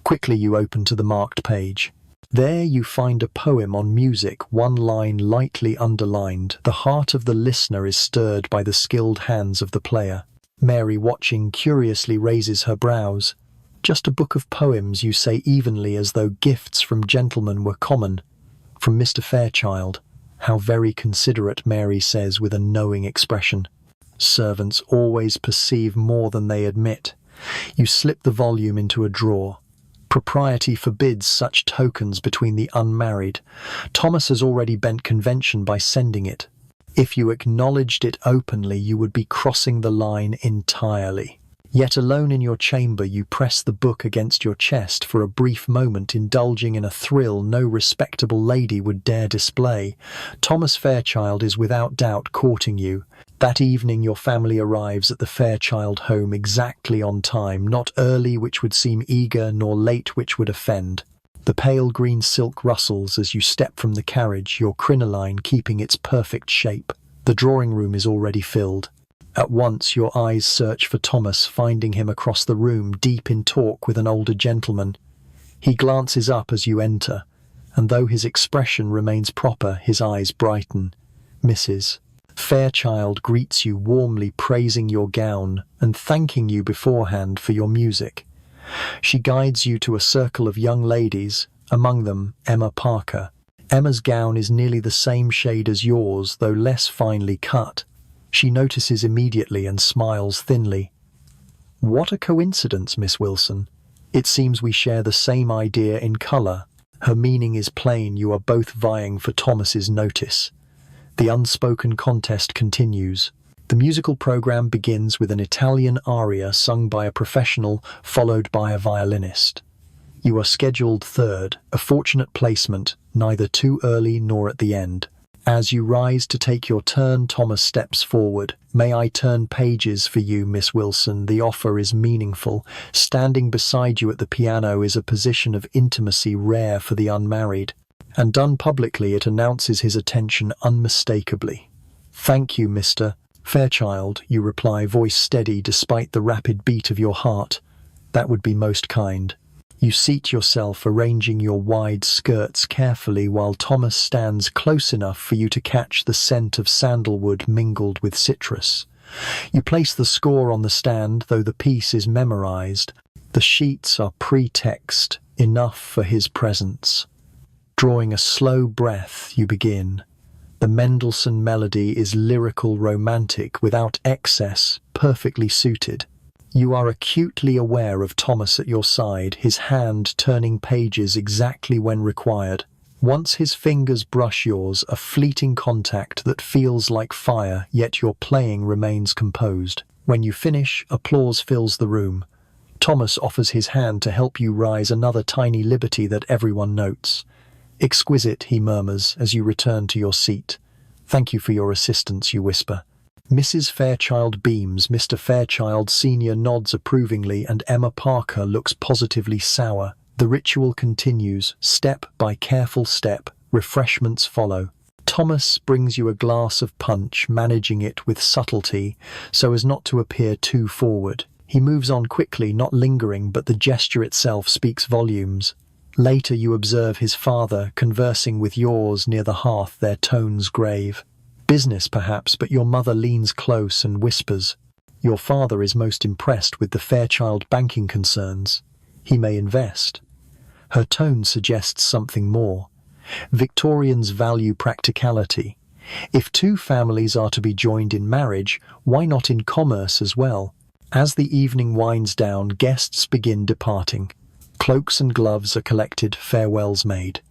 Quickly you open to the marked page. There you find a poem on music, one line lightly underlined. The heart of the listener is stirred by the skilled hands of the player. Mary, watching curiously, raises her brows. Just a book of poems, you say evenly, as though gifts from gentlemen were common. From Mr. Fairchild. How very considerate, Mary says with a knowing expression. Servants always perceive more than they admit. You slip the volume into a drawer. Propriety forbids such tokens between the unmarried. Thomas has already bent convention by sending it. If you acknowledged it openly, you would be crossing the line entirely. Yet alone in your chamber, you press the book against your chest for a brief moment, indulging in a thrill no respectable lady would dare display. Thomas Fairchild is without doubt courting you. That evening your family arrives at the Fairchild home exactly on time, not early, which would seem eager, nor late, which would offend. The pale green silk rustles as you step from the carriage, your crinoline keeping its perfect shape. The drawing room is already filled. At once your eyes search for Thomas, finding him across the room, deep in talk with an older gentleman. He glances up as you enter, and though his expression remains proper, his eyes brighten. Mrs. Fairchild greets you warmly, praising your gown and thanking you beforehand for your music. She guides you to a circle of young ladies, among them Emma Parker. Emma's gown is nearly the same shade as yours, though less finely cut. She notices immediately and smiles thinly. "What a coincidence, Miss Wilson. It seems we share the same idea in colour." Her meaning is plain: you are both vying for Thomas's notice. The unspoken contest continues. The musical program begins with an Italian aria sung by a professional, followed by a violinist. You are scheduled third, a fortunate placement, neither too early nor at the end. As you rise to take your turn, Thomas steps forward. "May I turn pages for you, Miss Wilson?" The offer is meaningful. Standing beside you at the piano is a position of intimacy rare for the unmarried. And done publicly, it announces his attention unmistakably. "Thank you, Mr. Fairchild," you reply, voice steady despite the rapid beat of your heart. "That would be most kind." You seat yourself, arranging your wide skirts carefully, while Thomas stands close enough for you to catch the scent of sandalwood mingled with citrus. You place the score on the stand, though the piece is memorized. The sheets are pretext, enough for his presence. Drawing a slow breath, you begin. The Mendelssohn melody is lyrical, romantic, without excess, perfectly suited. You are acutely aware of Thomas at your side, his hand turning pages exactly when required. Once his fingers brush yours, a fleeting contact that feels like fire, yet your playing remains composed. When you finish, applause fills the room. Thomas offers his hand to help you rise, another tiny liberty that everyone notes. "Exquisite," he murmurs as you return to your seat. "Thank you for your assistance," you whisper. Mrs. Fairchild beams, Mr. Fairchild Sr. nods approvingly, and Emma Parker looks positively sour. The ritual continues, step by careful step. Refreshments follow. Thomas brings you a glass of punch, managing it with subtlety so as not to appear too forward. He moves on quickly, not lingering, but the gesture itself speaks volumes. Later you observe his father conversing with yours near the hearth, their tones grave. Business perhaps, but your mother leans close and whispers. Your father is most impressed with the Fairchild banking concerns. He may invest. Her tone suggests something more. Victorians value practicality. If two families are to be joined in marriage, why not in commerce as well? As the evening winds down, guests begin departing. Cloaks and gloves are collected, farewells made.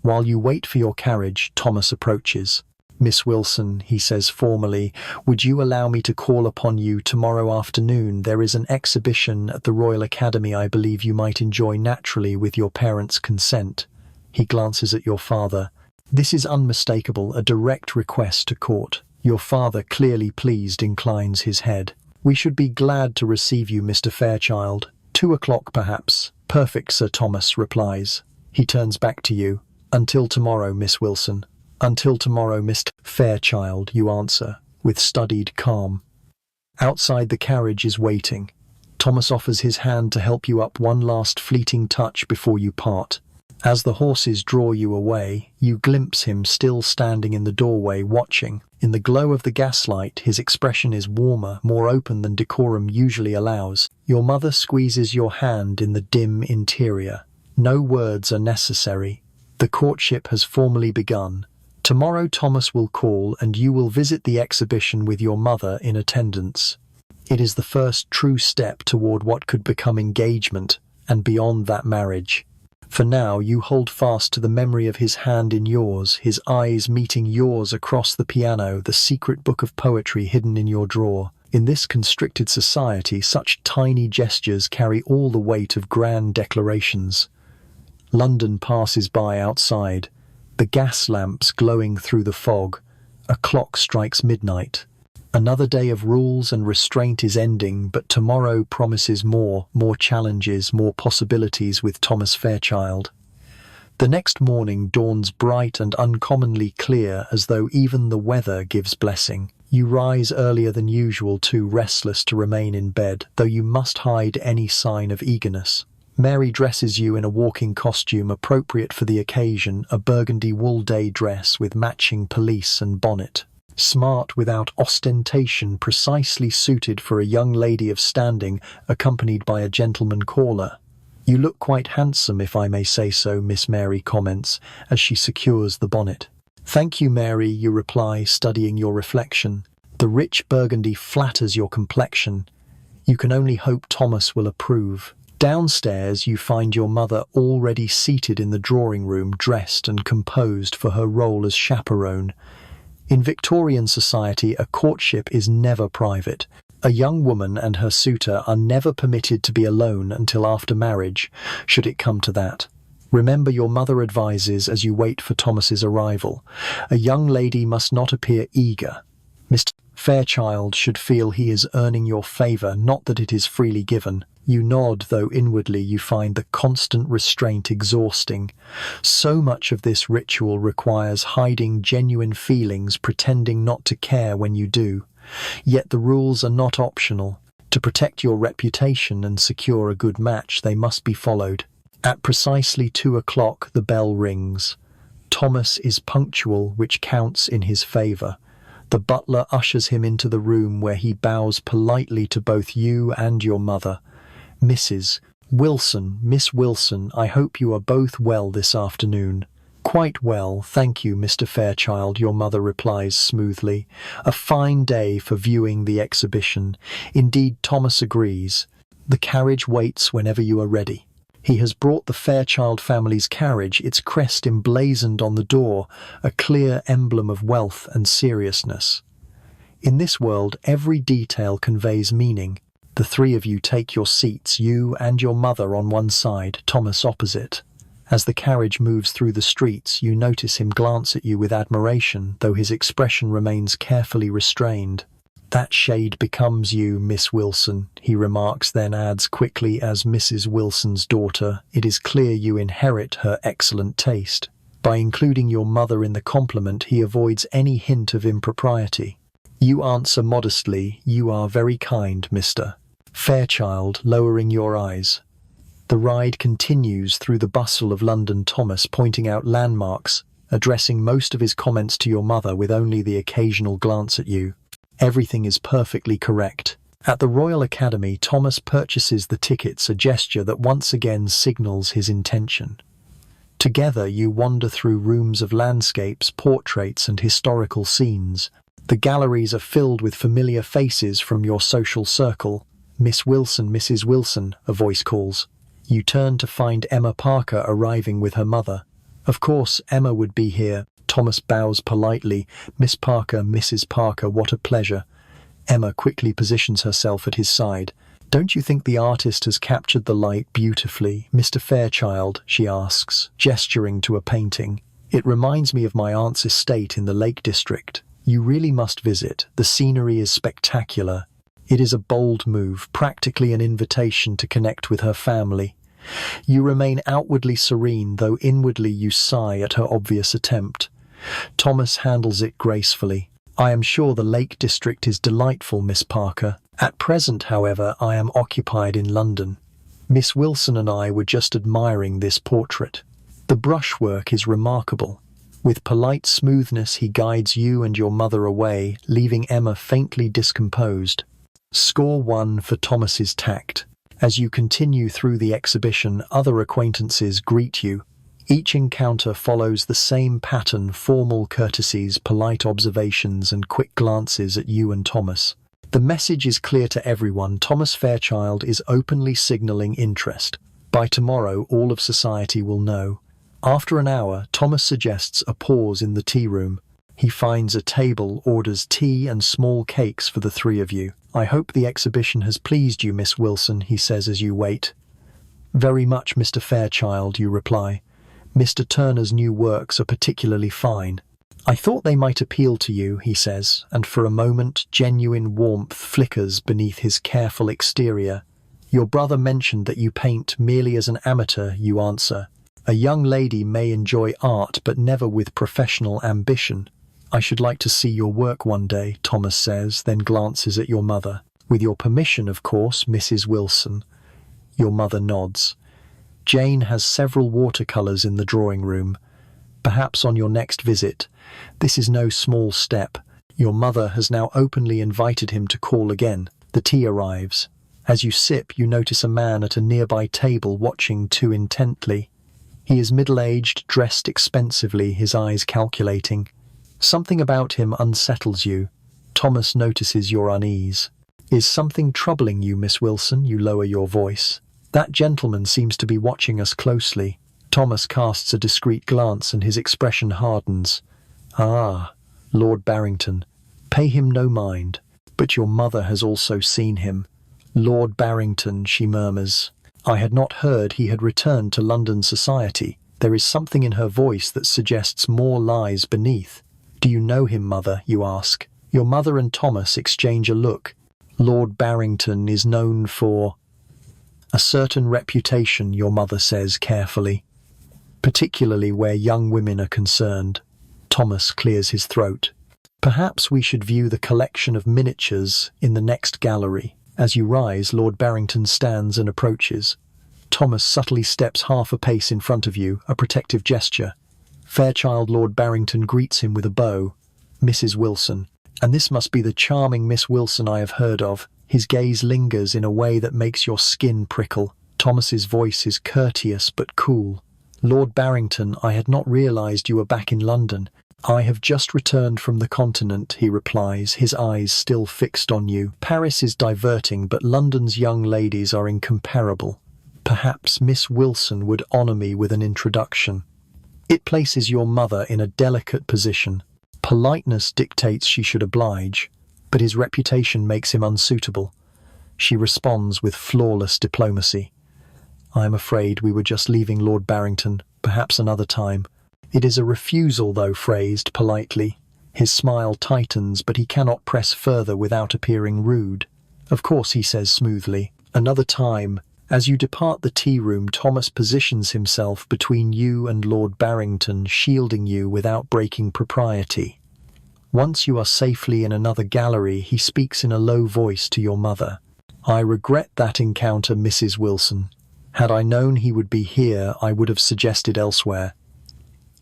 While you wait for your carriage, Thomas approaches. "Miss Wilson," he says formally, "would you allow me to call upon you tomorrow afternoon? There is an exhibition at the Royal Academy I believe you might enjoy, naturally with your parents' consent." He glances at your father. This is unmistakable, a direct request to court. Your father, clearly pleased, inclines his head. "We should be glad to receive you, Mr. Fairchild. 2 o'clock perhaps." "Perfect, Sir Thomas," replies. He turns back to you. "Until tomorrow, Miss Wilson." "Until tomorrow, Mr. Fairchild," you answer, with studied calm. Outside, the carriage is waiting. Thomas offers his hand to help you up, one last fleeting touch before you part. As the horses draw you away, you glimpse him still standing in the doorway, watching. In the glow of the gaslight, his expression is warmer, more open than decorum usually allows. Your mother squeezes your hand in the dim interior. No words are necessary. The courtship has formally begun. Tomorrow Thomas will call, and you will visit the exhibition with your mother in attendance. It is the first true step toward what could become engagement, and beyond that, marriage. For now, you hold fast to the memory of his hand in yours, his eyes meeting yours across the piano, the secret book of poetry hidden in your drawer. In this constricted society, such tiny gestures carry all the weight of grand declarations. London passes by outside, the gas lamps glowing through the fog. A clock strikes midnight. Another day of rules and restraint is ending, but tomorrow promises more challenges, more possibilities with Thomas Fairchild. The next morning dawns bright and uncommonly clear, as though even the weather gives blessing. You rise earlier than usual, too restless to remain in bed, though you must hide any sign of eagerness. Mary dresses you in a walking costume appropriate for the occasion, a burgundy wool day dress with matching pelisse and bonnet. Smart without ostentation, precisely suited for a young lady of standing, accompanied by a gentleman caller. "You look quite handsome, if I may say so," Miss Mary comments, as she secures the bonnet. "Thank you, Mary," you reply, studying your reflection. "The rich burgundy flatters your complexion. You can only hope Thomas will approve." Downstairs, you find your mother already seated in the drawing room, dressed and composed for her role as chaperone. In Victorian society, a courtship is never private. A young woman and her suitor are never permitted to be alone until after marriage, should it come to that. Remember, your mother advises as you wait for Thomas's arrival. A young lady must not appear eager. Mr. Fairchild should feel he is earning your favour, not that it is freely given. You nod, though inwardly you find the constant restraint exhausting. So much of this ritual requires hiding genuine feelings, pretending not to care when you do. Yet the rules are not optional. To protect your reputation and secure a good match, they must be followed. At precisely 2 o'clock, the bell rings. Thomas is punctual, which counts in his favour. The butler ushers him into the room, where he bows politely to both you and your mother. "Mrs. Wilson, Miss Wilson, I hope you are both well this afternoon." "Quite well, thank you, Mr. Fairchild," your mother replies smoothly. "A fine day for viewing the exhibition." Indeed, Thomas agrees. "The carriage waits whenever you are ready." He has brought the Fairchild family's carriage, its crest emblazoned on the door, a clear emblem of wealth and seriousness. In this world, every detail conveys meaning. The three of you take your seats, you and your mother on one side, Thomas opposite. As the carriage moves through the streets, you notice him glance at you with admiration, though his expression remains carefully restrained. "That shade becomes you, Miss Wilson," he remarks, then adds quickly, as Mrs. Wilson's daughter, "It is clear you inherit her excellent taste." By including your mother in the compliment, he avoids any hint of impropriety. You answer modestly, "You are very kind, Mr. Fairchild," lowering your eyes. The ride continues through the bustle of London, Thomas pointing out landmarks, addressing most of his comments to your mother with only the occasional glance at you. Everything is perfectly correct. At the Royal Academy, Thomas purchases the tickets, a gesture that once again signals his intention. Together, you wander through rooms of landscapes, portraits, and historical scenes. The galleries are filled with familiar faces from your social circle. "Miss Wilson, Mrs. Wilson," a voice calls. You turn to find Emma Parker arriving with her mother. "Of course, Emma would be here." Thomas bows politely. "Miss Parker, Mrs. Parker, what a pleasure." Emma quickly positions herself at his side. "Don't you think the artist has captured the light beautifully, Mr. Fairchild?" she asks, gesturing to a painting. "It reminds me of my aunt's estate in the Lake District. You really must visit. The scenery is spectacular." It is a bold move, practically an invitation to connect with her family. You remain outwardly serene, though inwardly you sigh at her obvious attempt. Thomas handles it gracefully. "I am sure the Lake District is delightful, Miss Parker. At present, however, I am occupied in London. Miss Wilson and I were just admiring this portrait. The brushwork is remarkable." With polite smoothness, he guides you and your mother away, leaving Emma faintly discomposed. Score 1 for Thomas's tact. As you continue through the exhibition, other acquaintances greet you. Each encounter follows the same pattern: formal courtesies, polite observations, and quick glances at you and Thomas. The message is clear to everyone. Thomas Fairchild is openly signalling interest. By tomorrow, all of society will know. After an hour, Thomas suggests a pause in the tea room. He finds a table, orders tea and small cakes for the three of you. "I hope the exhibition has pleased you, Miss Wilson," he says as you wait. "Very much, Mr. Fairchild," you reply. "Mr. Turner's new works are particularly fine." "I thought they might appeal to you," he says, and for a moment genuine warmth flickers beneath his careful exterior. "Your brother mentioned that you paint merely as an amateur," you answer. A young lady may enjoy art but never with professional ambition. I should like to see your work one day, Thomas says, then glances at your mother. With your permission, of course, Mrs. Wilson. Your mother nods. Jane has several watercolours in the drawing room. Perhaps on your next visit. This is no small step. Your mother has now openly invited him to call again. The tea arrives. As you sip, you notice a man at a nearby table watching too intently. He is middle-aged, dressed expensively, his eyes calculating. Something about him unsettles you. Thomas notices your unease. Is something troubling you, Miss Wilson? You lower your voice. That gentleman seems to be watching us closely. Thomas casts a discreet glance and his expression hardens. Ah, Lord Barrington. Pay him no mind. But your mother has also seen him. Lord Barrington, she murmurs. I had not heard he had returned to London society. There is something in her voice that suggests more lies beneath. Do you know him, mother? You ask. Your mother and Thomas exchange a look. Lord Barrington is known for a certain reputation, your mother says carefully, particularly where young women are concerned. Thomas clears his throat. Perhaps we should view the collection of miniatures in the next gallery. As you rise, Lord Barrington stands and approaches. Thomas subtly steps half a pace in front of you, a protective gesture. Fairchild Lord Barrington greets him with a bow. Mrs. Wilson. And this must be the charming Miss Wilson I have heard of. His gaze lingers in a way that makes your skin prickle. Thomas's voice is courteous but cool. Lord Barrington, I had not realised you were back in London. I have just returned from the continent, he replies, his eyes still fixed on you. Paris is diverting, but London's young ladies are incomparable. Perhaps Miss Wilson would honour me with an introduction. It places your mother in a delicate position. Politeness dictates she should oblige, but his reputation makes him unsuitable. She responds with flawless diplomacy. I am afraid we were just leaving Lord Barrington, perhaps another time. It is a refusal, though phrased politely. His smile tightens, but he cannot press further without appearing rude. Of course, he says smoothly. Another time. As you depart the tea room, Thomas positions himself between you and Lord Barrington, shielding you without breaking propriety. Once you are safely in another gallery, he speaks in a low voice to your mother. I regret that encounter, Mrs. Wilson. Had I known he would be here, I would have suggested elsewhere.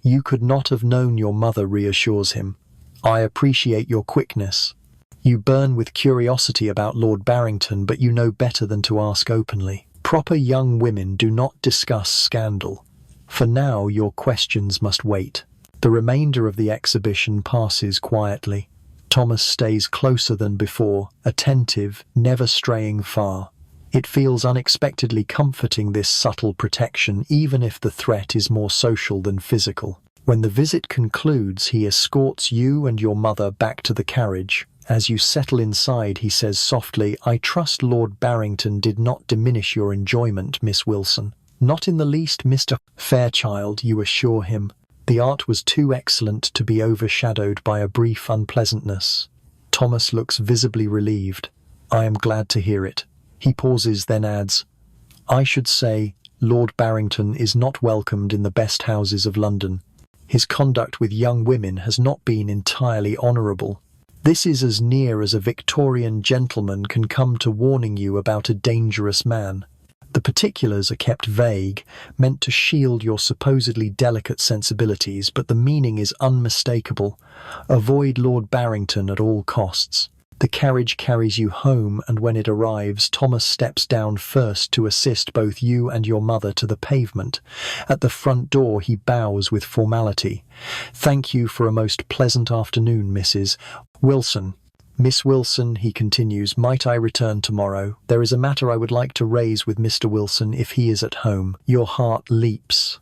You could not have known, your mother reassures him. I appreciate your quickness. You burn with curiosity about Lord Barrington, but you know better than to ask openly. Proper young women do not discuss scandal. For now, your questions must wait. The remainder of the exhibition passes quietly. Thomas stays closer than before, attentive, never straying far. It feels unexpectedly comforting, this subtle protection, even if the threat is more social than physical. When the visit concludes, he escorts you and your mother back to the carriage. As you settle inside, he says softly, I trust Lord Barrington did not diminish your enjoyment, Miss Wilson. Not in the least, Mr. Fairchild, you assure him. The art was too excellent to be overshadowed by a brief unpleasantness. Thomas looks visibly relieved. I am glad to hear it. He pauses, then adds, I should say, Lord Barrington is not welcomed in the best houses of London. His conduct with young women has not been entirely honourable. This is as near as a Victorian gentleman can come to warning you about a dangerous man. The particulars are kept vague, meant to shield your supposedly delicate sensibilities, but the meaning is unmistakable. Avoid Lord Barrington at all costs. The carriage carries you home, and when it arrives, Thomas steps down first to assist both you and your mother to the pavement. At the front door, he bows with formality. Thank you for a most pleasant afternoon, Mrs. Wilson. Miss Wilson, he continues, might I return tomorrow? There is a matter I would like to raise with Mr. Wilson if he is at home. Your heart leaps.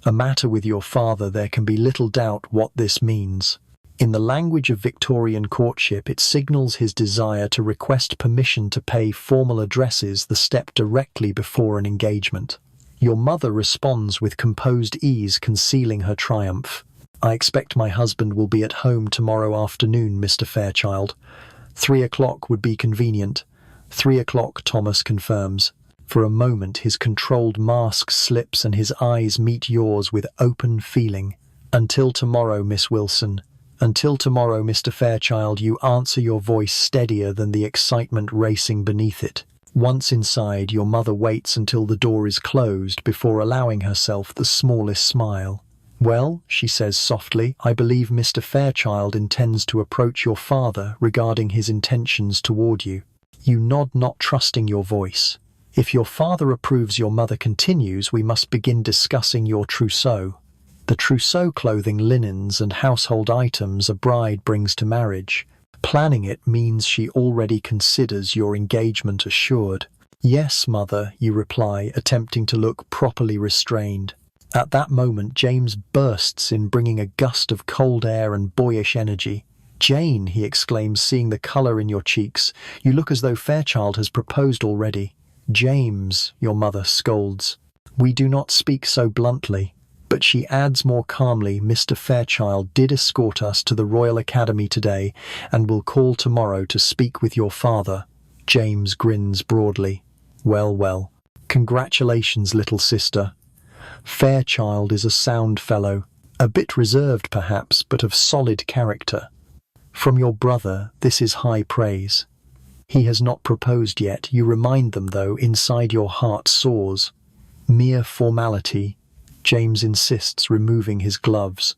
A matter with your father, there can be little doubt what this means. In the language of Victorian courtship, it signals his desire to request permission to pay formal addresses, the step directly before an engagement. Your mother responds with composed ease, concealing her triumph. I expect my husband will be at home tomorrow afternoon, Mr. Fairchild. 3 o'clock would be convenient. 3 o'clock, Thomas confirms. For a moment his controlled mask slips and his eyes meet yours with open feeling. "Until tomorrow, Miss Wilson. Until tomorrow, Mr. Fairchild," you answer, your voice steadier than the excitement racing beneath it. Once inside, your mother waits until the door is closed before allowing herself the smallest smile. "Well," she says softly, "I believe Mr. Fairchild intends to approach your father regarding his intentions toward you." You nod, not trusting your voice. "If your father approves," your mother continues, "we must begin discussing your trousseau." The trousseau, clothing, linens, and household items a bride brings to marriage. Planning it means she already considers your engagement assured. "Yes, mother," you reply, attempting to look properly restrained. At that moment, James bursts in, bringing a gust of cold air and boyish energy. "Jane," he exclaims, seeing the colour in your cheeks, "you look as though Fairchild has proposed already." "James," your mother scolds. "We do not speak so bluntly." But she adds more calmly, "Mr. Fairchild did escort us to the Royal Academy today and will call tomorrow to speak with your father." James grins broadly. "Well, well. Congratulations, little sister. Fairchild is a sound fellow, a bit reserved perhaps, but of solid character. From your brother, this is high praise. He has not proposed yet, you remind them, though inside your heart soars. Mere formality." James insists, removing his gloves.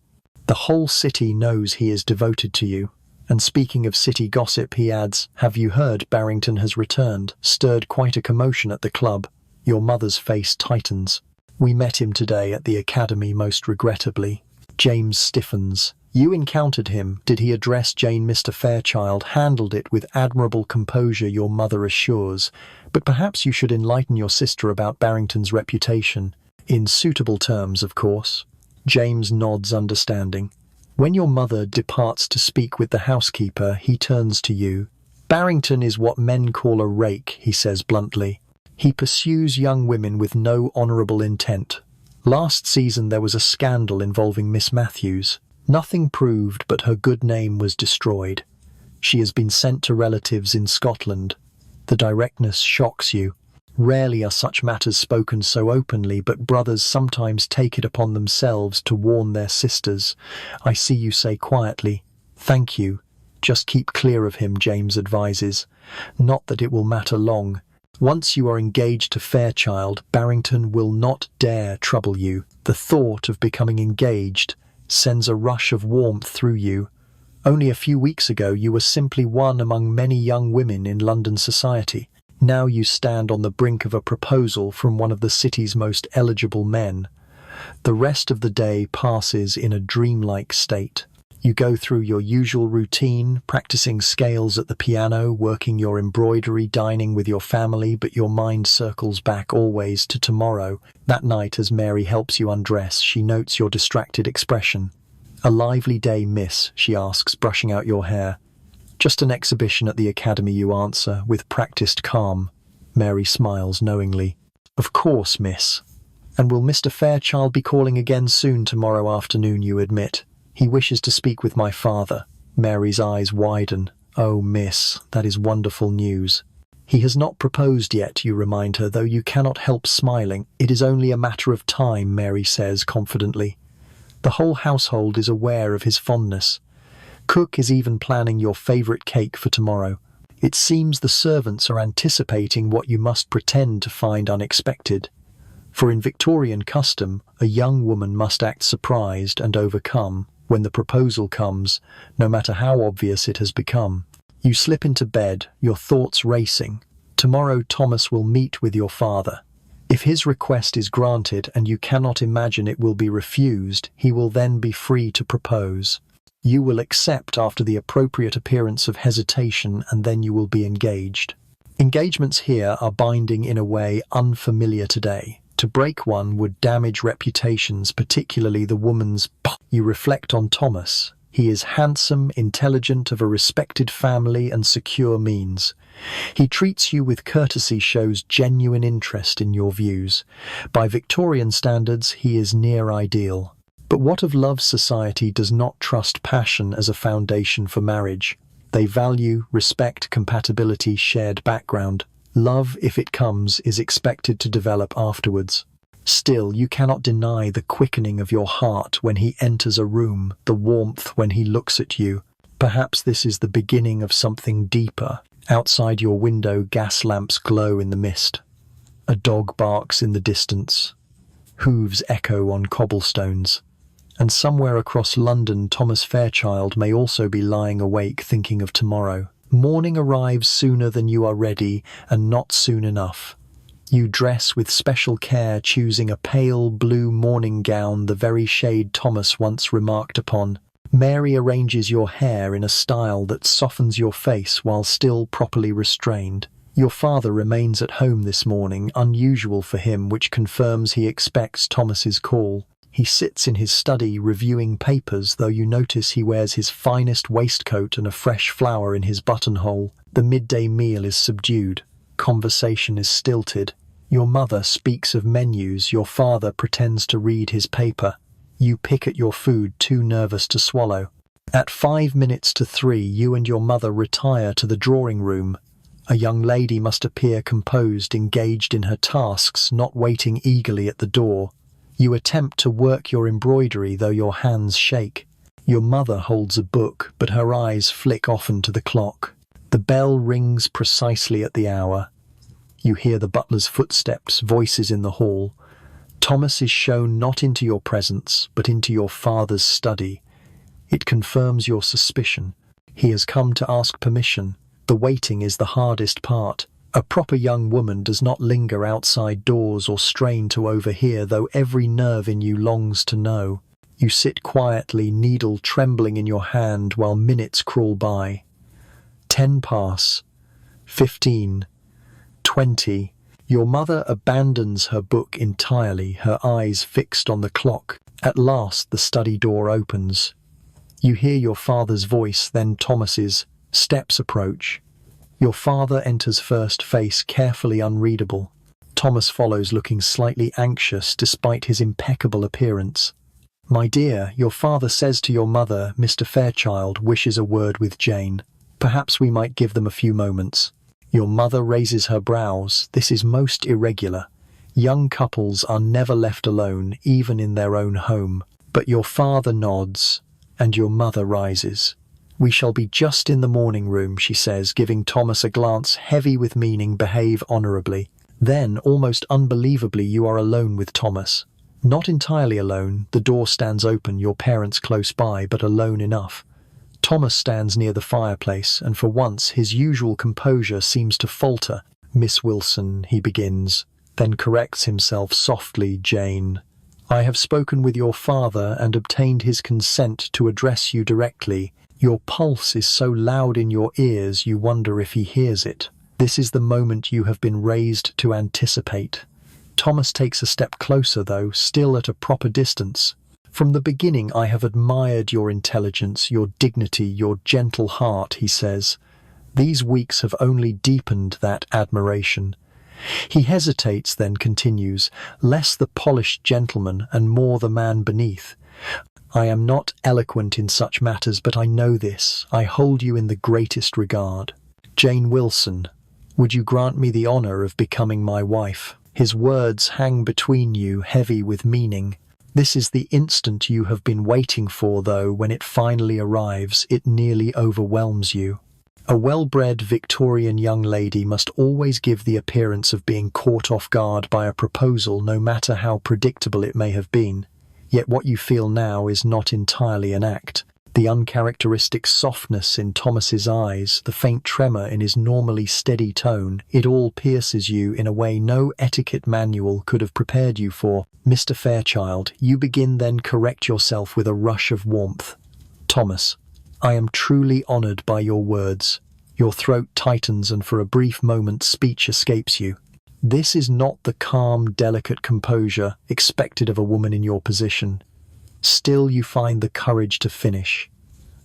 "The whole city knows he is devoted to you." And speaking of city gossip, he adds, "Have you heard Barrington has returned? Stirred quite a commotion at the club." Your mother's face tightens. "We met him today at the academy, most regrettably." James stiffens. "You encountered him. Did he address Jane?" "Mr. Fairchild handled it with admirable composure," your mother assures. "But perhaps you should enlighten your sister about Barrington's reputation. In suitable terms, of course." James nods, understanding. When your mother departs to speak with the housekeeper, he turns to you. "Barrington is what men call a rake," he says bluntly. "He pursues young women with no honourable intent. Last season there was a scandal involving Miss Matthews. Nothing proved, but her good name was destroyed. She has been sent to relatives in Scotland. The directness shocks you. Rarely are such matters spoken so openly, but brothers sometimes take it upon themselves to warn their sisters. I see you say quietly, 'Thank you. Just keep clear of him,' James advises. Not that it will matter long. Once you are engaged to Fairchild, Barrington will not dare trouble you. The thought of becoming engaged sends a rush of warmth through you. Only a few weeks ago you were simply one among many young women in London society. Now you stand on the brink of a proposal from one of the city's most eligible men. The rest of the day passes in a dreamlike state. You go through your usual routine, practicing scales at the piano, working your embroidery, dining with your family, but your mind circles back always to tomorrow. That night, as Mary helps you undress, she notes your distracted expression. "A lively day, miss?" she asks, brushing out your hair. "Just an exhibition at the academy," you answer, with practiced calm. Mary smiles knowingly. "Of course, miss." "And will Mr. Fairchild be calling again soon tomorrow afternoon?" you admit. "He wishes to speak with my father." Mary's eyes widen. "Oh, miss, that is wonderful news." "He has not proposed yet," you remind her, though you cannot help smiling. "It is only a matter of time," Mary says confidently. "The whole household is aware of his fondness. Cook is even planning your favourite cake for tomorrow. It seems the servants are anticipating what you must pretend to find unexpected. For in Victorian custom, a young woman must act surprised and overcome when the proposal comes, no matter how obvious it has become. You slip into bed, your thoughts racing. Tomorrow Thomas will meet with your father. If his request is granted and you cannot imagine it will be refused, he will then be free to propose. You will accept after the appropriate appearance of hesitation, and then you will be engaged. Engagements here are binding in a way unfamiliar today. To break one would damage reputations, particularly the woman's. You reflect on Thomas. He is handsome, intelligent, of a respected family and secure means. He treats you with courtesy, shows genuine interest in your views. By Victorian standards, he is near ideal. But what of love? Society does not trust passion as a foundation for marriage. They value, respect, compatibility, shared background. Love, if it comes, is expected to develop afterwards. Still, you cannot deny the quickening of your heart when he enters a room, the warmth when he looks at you. Perhaps this is the beginning of something deeper. Outside your window, gas lamps glow in the mist. A dog barks in the distance. Hooves echo on cobblestones. And somewhere across London, Thomas Fairchild may also be lying awake thinking of tomorrow. Morning arrives sooner than you are ready, and not soon enough. You dress with special care, choosing a pale blue morning gown, the very shade Thomas once remarked upon. Mary arranges your hair in a style that softens your face while still properly restrained. Your father remains at home this morning, unusual for him, which confirms he expects Thomas's call. He sits in his study reviewing papers, though you notice he wears his finest waistcoat and a fresh flower in his buttonhole. The midday meal is subdued. Conversation is stilted. Your mother speaks of menus, your father pretends to read his paper. You pick at your food, too nervous to swallow. At 3 you and your mother retire to the drawing room. A young lady must appear composed, engaged in her tasks, not waiting eagerly at the door. You attempt to work your embroidery, though your hands shake. Your mother holds a book, but her eyes flick often to the clock. The bell rings precisely at the hour. You hear the butler's footsteps, voices in the hall. Thomas is shown not into your presence, but into your father's study. It confirms your suspicion. He has come to ask permission. The waiting is the hardest part. A proper young woman does not linger outside doors or strain to overhear, though every nerve in you longs to know. You sit quietly, needle trembling in your hand, while minutes crawl by. 10 pass. 15. 20. Your mother abandons her book entirely, her eyes fixed on the clock. At last the study door opens. You hear your father's voice, then Thomas's. Steps approach. Your father enters first, face carefully unreadable. Thomas follows, looking slightly anxious despite his impeccable appearance. "My dear, your father says to your mother, Mr. Fairchild wishes a word with Jane. Perhaps we might give them a few moments." Your mother raises her brows. This is most irregular. Young couples are never left alone, even in their own home. But your father nods, and your mother rises. "We shall be just in the morning room," she says, giving Thomas a glance heavy with meaning. "Behave honourably." Then, almost unbelievably, you are alone with Thomas. Not entirely alone. The door stands open, your parents close by, but alone enough. Thomas stands near the fireplace, and for once his usual composure seems to falter. "Miss Wilson," he begins, then corrects himself softly. "Jane. I have spoken with your father and obtained his consent to address you directly. Your pulse is so loud in your ears you wonder if he hears it. This is the moment you have been raised to anticipate." Thomas takes a step closer, though, still at a proper distance. "From the beginning I have admired your intelligence, your dignity, your gentle heart," he says. "These weeks have only deepened that admiration." He hesitates, then continues, "Less the polished gentleman and more the man beneath. I am not eloquent in such matters, but I know this. I hold you in the greatest regard. Jane Wilson, would you grant me the honour of becoming my wife?" His words hang between you, heavy with meaning. This is the instant you have been waiting for, though when it finally arrives, it nearly overwhelms you. A well-bred Victorian young lady must always give the appearance of being caught off guard by a proposal, no matter how predictable it may have been. Yet what you feel now is not entirely an act. The uncharacteristic softness in Thomas's eyes, the faint tremor in his normally steady tone, it all pierces you in a way no etiquette manual could have prepared you for. "Mr. Fairchild," you begin, then correct yourself with a rush of warmth. "Thomas, I am truly honoured by your words." Your throat tightens, and for a brief moment speech escapes you. This is not the calm, delicate composure expected of a woman in your position. Still, you find the courage to finish.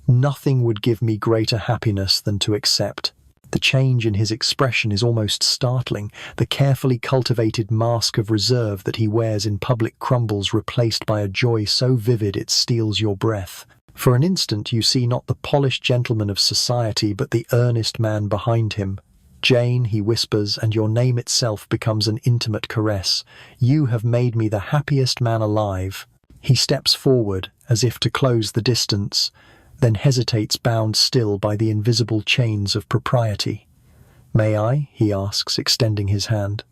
"Nothing would give me greater happiness than to accept." The change in his expression is almost startling. The carefully cultivated mask of reserve that he wears in public crumbles, replaced by a joy so vivid it steals your breath. For an instant you see not the polished gentleman of society, but the earnest man behind him. Jane, he whispers, and your name itself becomes an intimate caress. You have made me the happiest man alive. He steps forward, as if to close the distance, then hesitates, bound still by the invisible chains of propriety. May I? He asks, extending his hand.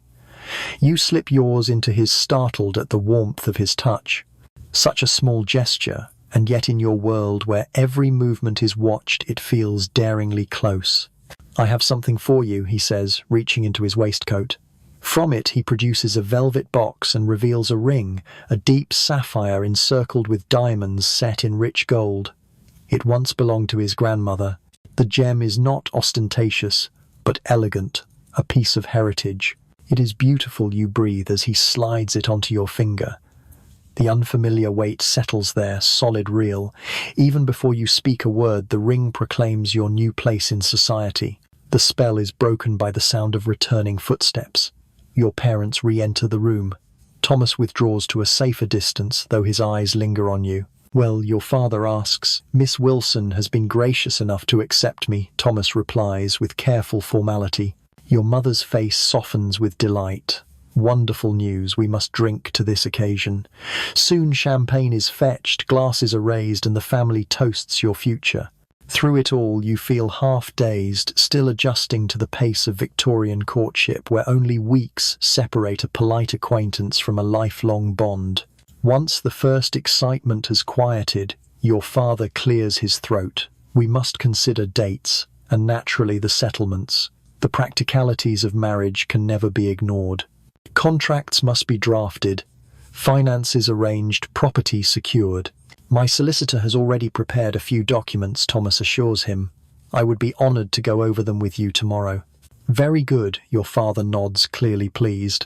You slip yours into his, startled at the warmth of his touch. Such a small gesture, and yet in your world where every movement is watched, it feels daringly close. I have something for you, he says, reaching into his waistcoat. From it he produces a velvet box and reveals a ring, a deep sapphire encircled with diamonds set in rich gold. It once belonged to his grandmother. The gem is not ostentatious, but elegant, a piece of heritage. It is beautiful, you breathe as he slides it onto your finger. The unfamiliar weight settles there, solid, real. Even before you speak a word, the ring proclaims your new place in society. The spell is broken by the sound of returning footsteps. Your parents re-enter the room. Thomas withdraws to a safer distance, though his eyes linger on you. Well, your father asks. Miss Wilson has been gracious enough to accept me, Thomas replies with careful formality. Your mother's face softens with delight. Wonderful news, we must drink to this occasion. Soon champagne is fetched, glasses are raised, and the family toasts your future. Through it all, you feel half-dazed, still adjusting to the pace of Victorian courtship, where only weeks separate a polite acquaintance from a lifelong bond. Once the first excitement has quieted, your father clears his throat. We must consider dates, and naturally the settlements. The practicalities of marriage can never be ignored. Contracts must be drafted, finances arranged, property secured. My solicitor has already prepared a few documents, Thomas assures him. I would be honored to go over them with you tomorrow. Very good, your father nods, clearly pleased.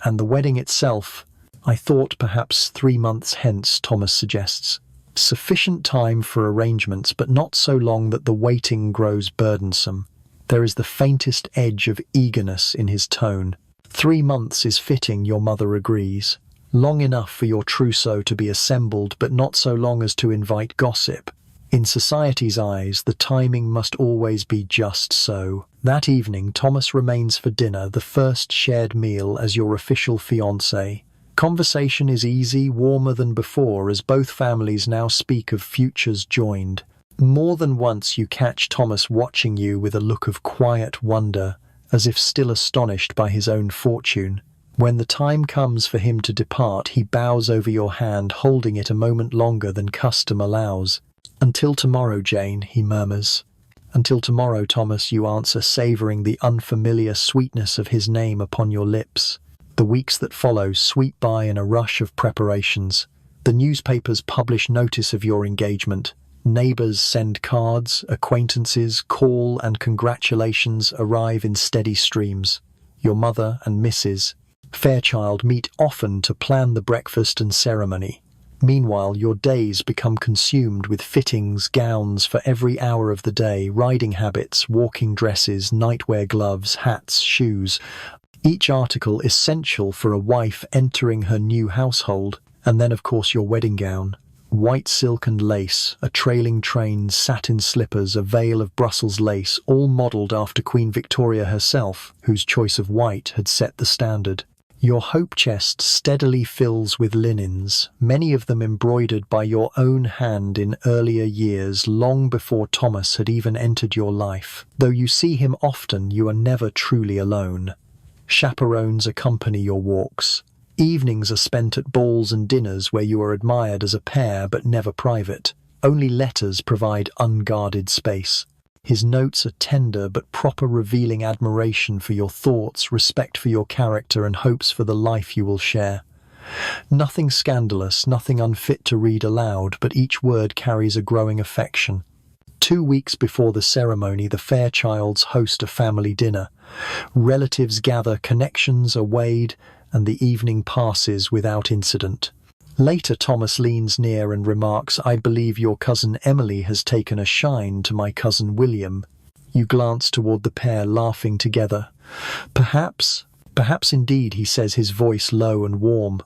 And the wedding itself? I thought perhaps 3 months hence, Thomas suggests. Sufficient time for arrangements, but not so long that the waiting grows burdensome. There is the faintest edge of eagerness in his tone. 3 months is fitting, your mother agrees. Long enough for your trousseau to be assembled, but not so long as to invite gossip. In society's eyes, the timing must always be just so. That evening, Thomas remains for dinner, the first shared meal as your official fiancé. Conversation is easy, warmer than before, as both families now speak of futures joined. More than once you catch Thomas watching you with a look of quiet wonder, as if still astonished by his own fortune. When the time comes for him to depart, he bows over your hand, holding it a moment longer than custom allows. Until tomorrow, Jane, he murmurs. Until tomorrow, Thomas, you answer, savouring the unfamiliar sweetness of his name upon your lips. The weeks that follow sweep by in a rush of preparations. The newspapers publish notice of your engagement. Neighbours send cards, acquaintances, call, and congratulations arrive in steady streams. Your mother and Mrs. Fairchild meet often to plan the breakfast and ceremony. Meanwhile, your days become consumed with fittings, gowns for every hour of the day, riding habits, walking dresses, nightwear, gloves, hats, shoes. Each article essential for a wife entering her new household. And then, of course, your wedding gown. White silk and lace, a trailing train, satin slippers, a veil of Brussels lace, all modelled after Queen Victoria herself, whose choice of white had set the standard. Your hope chest steadily fills with linens, many of them embroidered by your own hand in earlier years, long before Thomas had even entered your life. Though you see him often, you are never truly alone. Chaperones accompany your walks. Evenings are spent at balls and dinners where you are admired as a pair but never private. Only letters provide unguarded space. His notes are tender but proper, revealing admiration for your thoughts, respect for your character, and hopes for the life you will share. Nothing scandalous, nothing unfit to read aloud, but each word carries a growing affection. 2 weeks before the ceremony, the Fairchilds host a family dinner. Relatives gather, connections are weighed, and the evening passes without incident. Later, Thomas leans near and remarks, I believe your cousin Emily has taken a shine to my cousin William. You glance toward the pair, laughing together. Perhaps indeed, he says, his voice low and warm.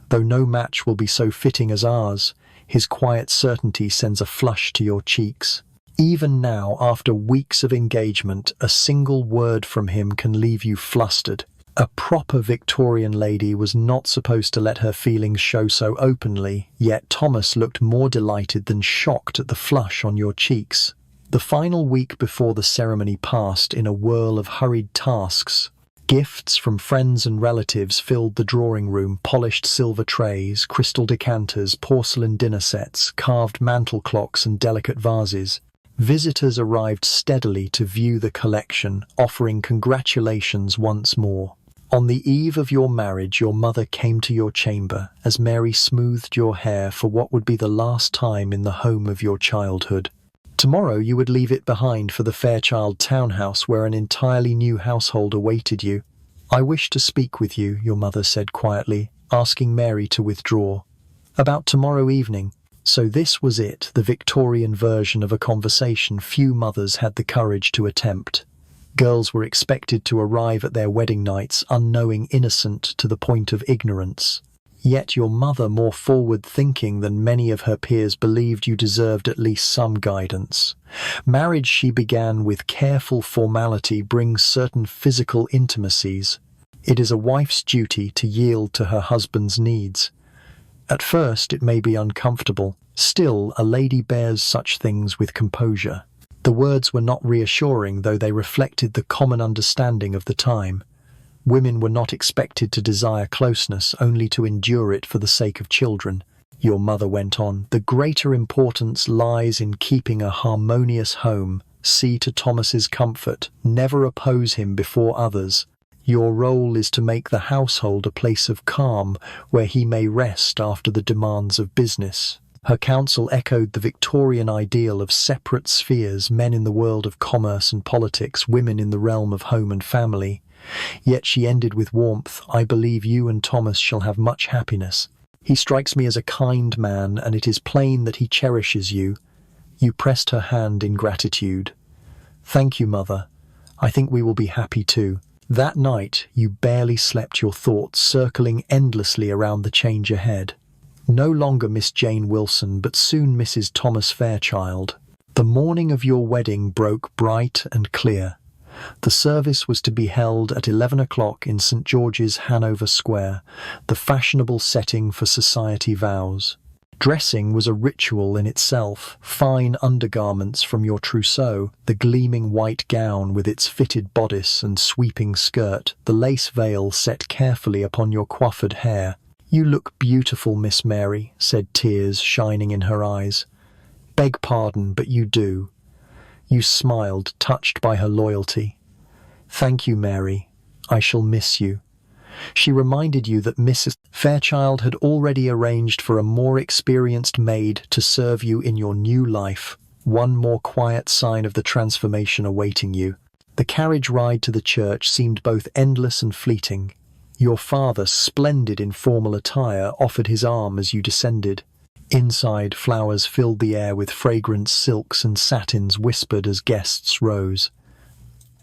Though no match will be so fitting as ours, his quiet certainty sends a flush to your cheeks. Even now, after weeks of engagement, a single word from him can leave you flustered. A proper Victorian lady was not supposed to let her feelings show so openly, yet Thomas looked more delighted than shocked at the flush on your cheeks. The final week before the ceremony passed in a whirl of hurried tasks. Gifts from friends and relatives filled the drawing room, polished silver trays, crystal decanters, porcelain dinner sets, carved mantel clocks and delicate vases. Visitors arrived steadily to view the collection, offering congratulations once more. On the eve of your marriage, your mother came to your chamber as Mary smoothed your hair for what would be the last time in the home of your childhood. Tomorrow you would leave it behind for the Fairchild townhouse where an entirely new household awaited you. I wish to speak with you, your mother said quietly, asking Mary to withdraw. About tomorrow evening. So this was it, the Victorian version of a conversation few mothers had the courage to attempt. Girls were expected to arrive at their wedding nights unknowing, innocent to the point of ignorance. Yet your mother, more forward-thinking than many of her peers, believed you deserved at least some guidance. Marriage, she began with careful formality, brings certain physical intimacies. It is a wife's duty to yield to her husband's needs. At first it may be uncomfortable. Still, a lady bears such things with composure. The words were not reassuring, though they reflected the common understanding of the time. Women were not expected to desire closeness, only to endure it for the sake of children. Your mother went on, the greater importance lies in keeping a harmonious home. See to Thomas's comfort. Never oppose him before others. Your role is to make the household a place of calm, where he may rest after the demands of business. Her counsel echoed the Victorian ideal of separate spheres, men in the world of commerce and politics, women in the realm of home and family. Yet she ended with warmth. I believe you and Thomas shall have much happiness. He strikes me as a kind man, and it is plain that he cherishes you. You pressed her hand in gratitude. Thank you, mother. I think we will be happy too. That night, you barely slept, your thoughts circling endlessly around the change ahead. No longer Miss Jane Wilson, but soon Mrs. Thomas Fairchild. The morning of your wedding broke bright and clear. The service was to be held at 11 o'clock in St. George's, Hanover Square, the fashionable setting for society vows. Dressing was a ritual in itself. Fine undergarments from your trousseau, the gleaming white gown with its fitted bodice and sweeping skirt, the lace veil set carefully upon your coiffured hair. You look beautiful, Miss Mary, said, tears shining in her eyes. Beg pardon, but you do. You smiled, touched by her loyalty. Thank you, Mary. I shall miss you. She reminded you that Mrs. Fairchild had already arranged for a more experienced maid to serve you in your new life, one more quiet sign of the transformation awaiting you. The carriage ride to the church seemed both endless and fleeting. Your father, splendid in formal attire, offered his arm as you descended. Inside, flowers filled the air with fragrant silks and satins whispered as guests rose.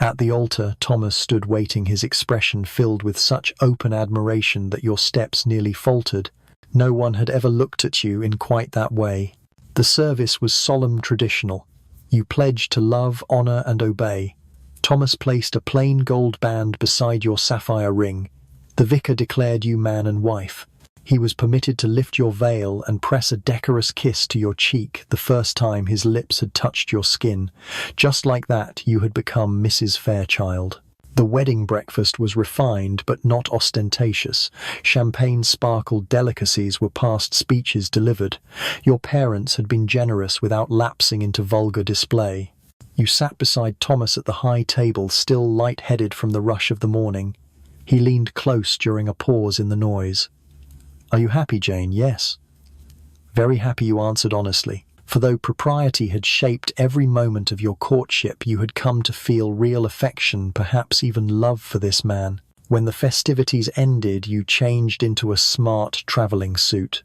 At the altar, Thomas stood waiting, his expression filled with such open admiration that your steps nearly faltered. No one had ever looked at you in quite that way. The service was solemn, traditional. You pledged to love, honor, and obey. Thomas placed a plain gold band beside your sapphire ring. The vicar declared you man and wife. He was permitted to lift your veil and press a decorous kiss to your cheek the first time his lips had touched your skin. Just like that, you had become Mrs. Fairchild. The wedding breakfast was refined but not ostentatious. Champagne sparkled delicacies were past speeches delivered. Your parents had been generous without lapsing into vulgar display. You sat beside Thomas at the high table, still light-headed from the rush of the morning. He leaned close during a pause in the noise. Are you happy, Jane? Yes. Very happy, you answered honestly. For though propriety had shaped every moment of your courtship, you had come to feel real affection, perhaps even love for this man. When the festivities ended, you changed into a smart travelling suit.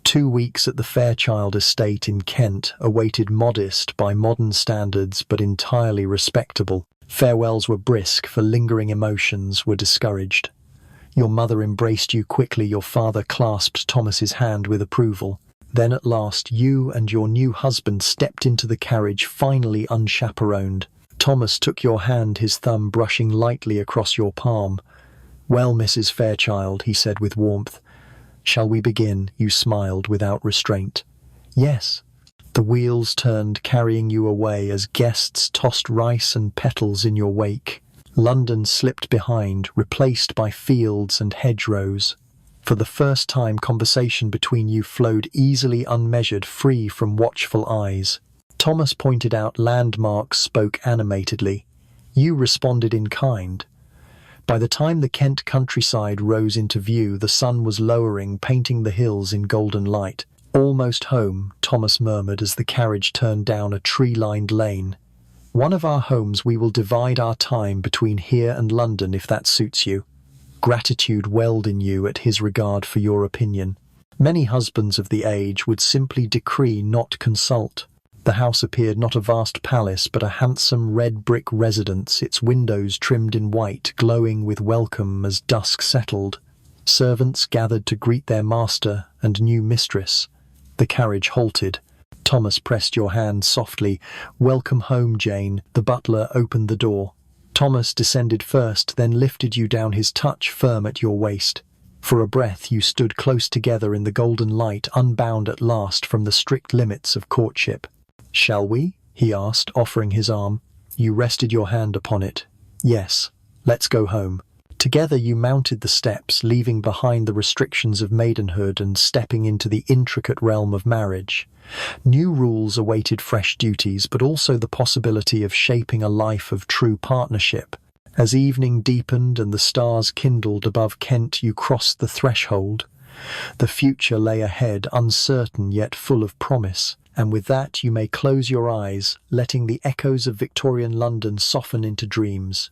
2 weeks at the Fairchild estate in Kent awaited, modest by modern standards but entirely respectable. Farewells were brisk, for lingering emotions were discouraged. Your mother embraced you quickly, your father clasped Thomas's hand with approval. Then at last you and your new husband stepped into the carriage, finally unchaperoned. Thomas took your hand, his thumb brushing lightly across your palm. "Well, Mrs. Fairchild," he said with warmth. "Shall we begin?" You smiled without restraint. "Yes." The wheels turned, carrying you away as guests tossed rice and petals in your wake. London slipped behind, replaced by fields and hedgerows. For the first time, conversation between you flowed easily, unmeasured, free from watchful eyes. Thomas pointed out landmarks, spoke animatedly. You responded in kind. By the time the Kent countryside rose into view, the sun was lowering, painting the hills in golden light. "Almost home," Thomas murmured as the carriage turned down a tree-lined lane. "One of our homes. We will divide our time between here and London, if that suits you." Gratitude welled in you at his regard for your opinion. Many husbands of the age would simply decree, not consult. The house appeared not a vast palace, but a handsome red brick residence, its windows trimmed in white, glowing with welcome as dusk settled. Servants gathered to greet their master and new mistress. The carriage halted. Thomas pressed your hand softly. "Welcome home, Jane." The butler opened the door. Thomas descended first, then lifted you down, his touch firm at your waist. For a breath you stood close together in the golden light, unbound at last from the strict limits of courtship. "Shall we?" he asked, offering his arm. You rested your hand upon it. "Yes, let's go home." Together you mounted the steps, leaving behind the restrictions of maidenhood and stepping into the intricate realm of marriage. New rules awaited fresh duties, but also the possibility of shaping a life of true partnership. As evening deepened and the stars kindled above Kent, you crossed the threshold. The future lay ahead, uncertain yet full of promise. And with that you may close your eyes, letting the echoes of Victorian London soften into dreams.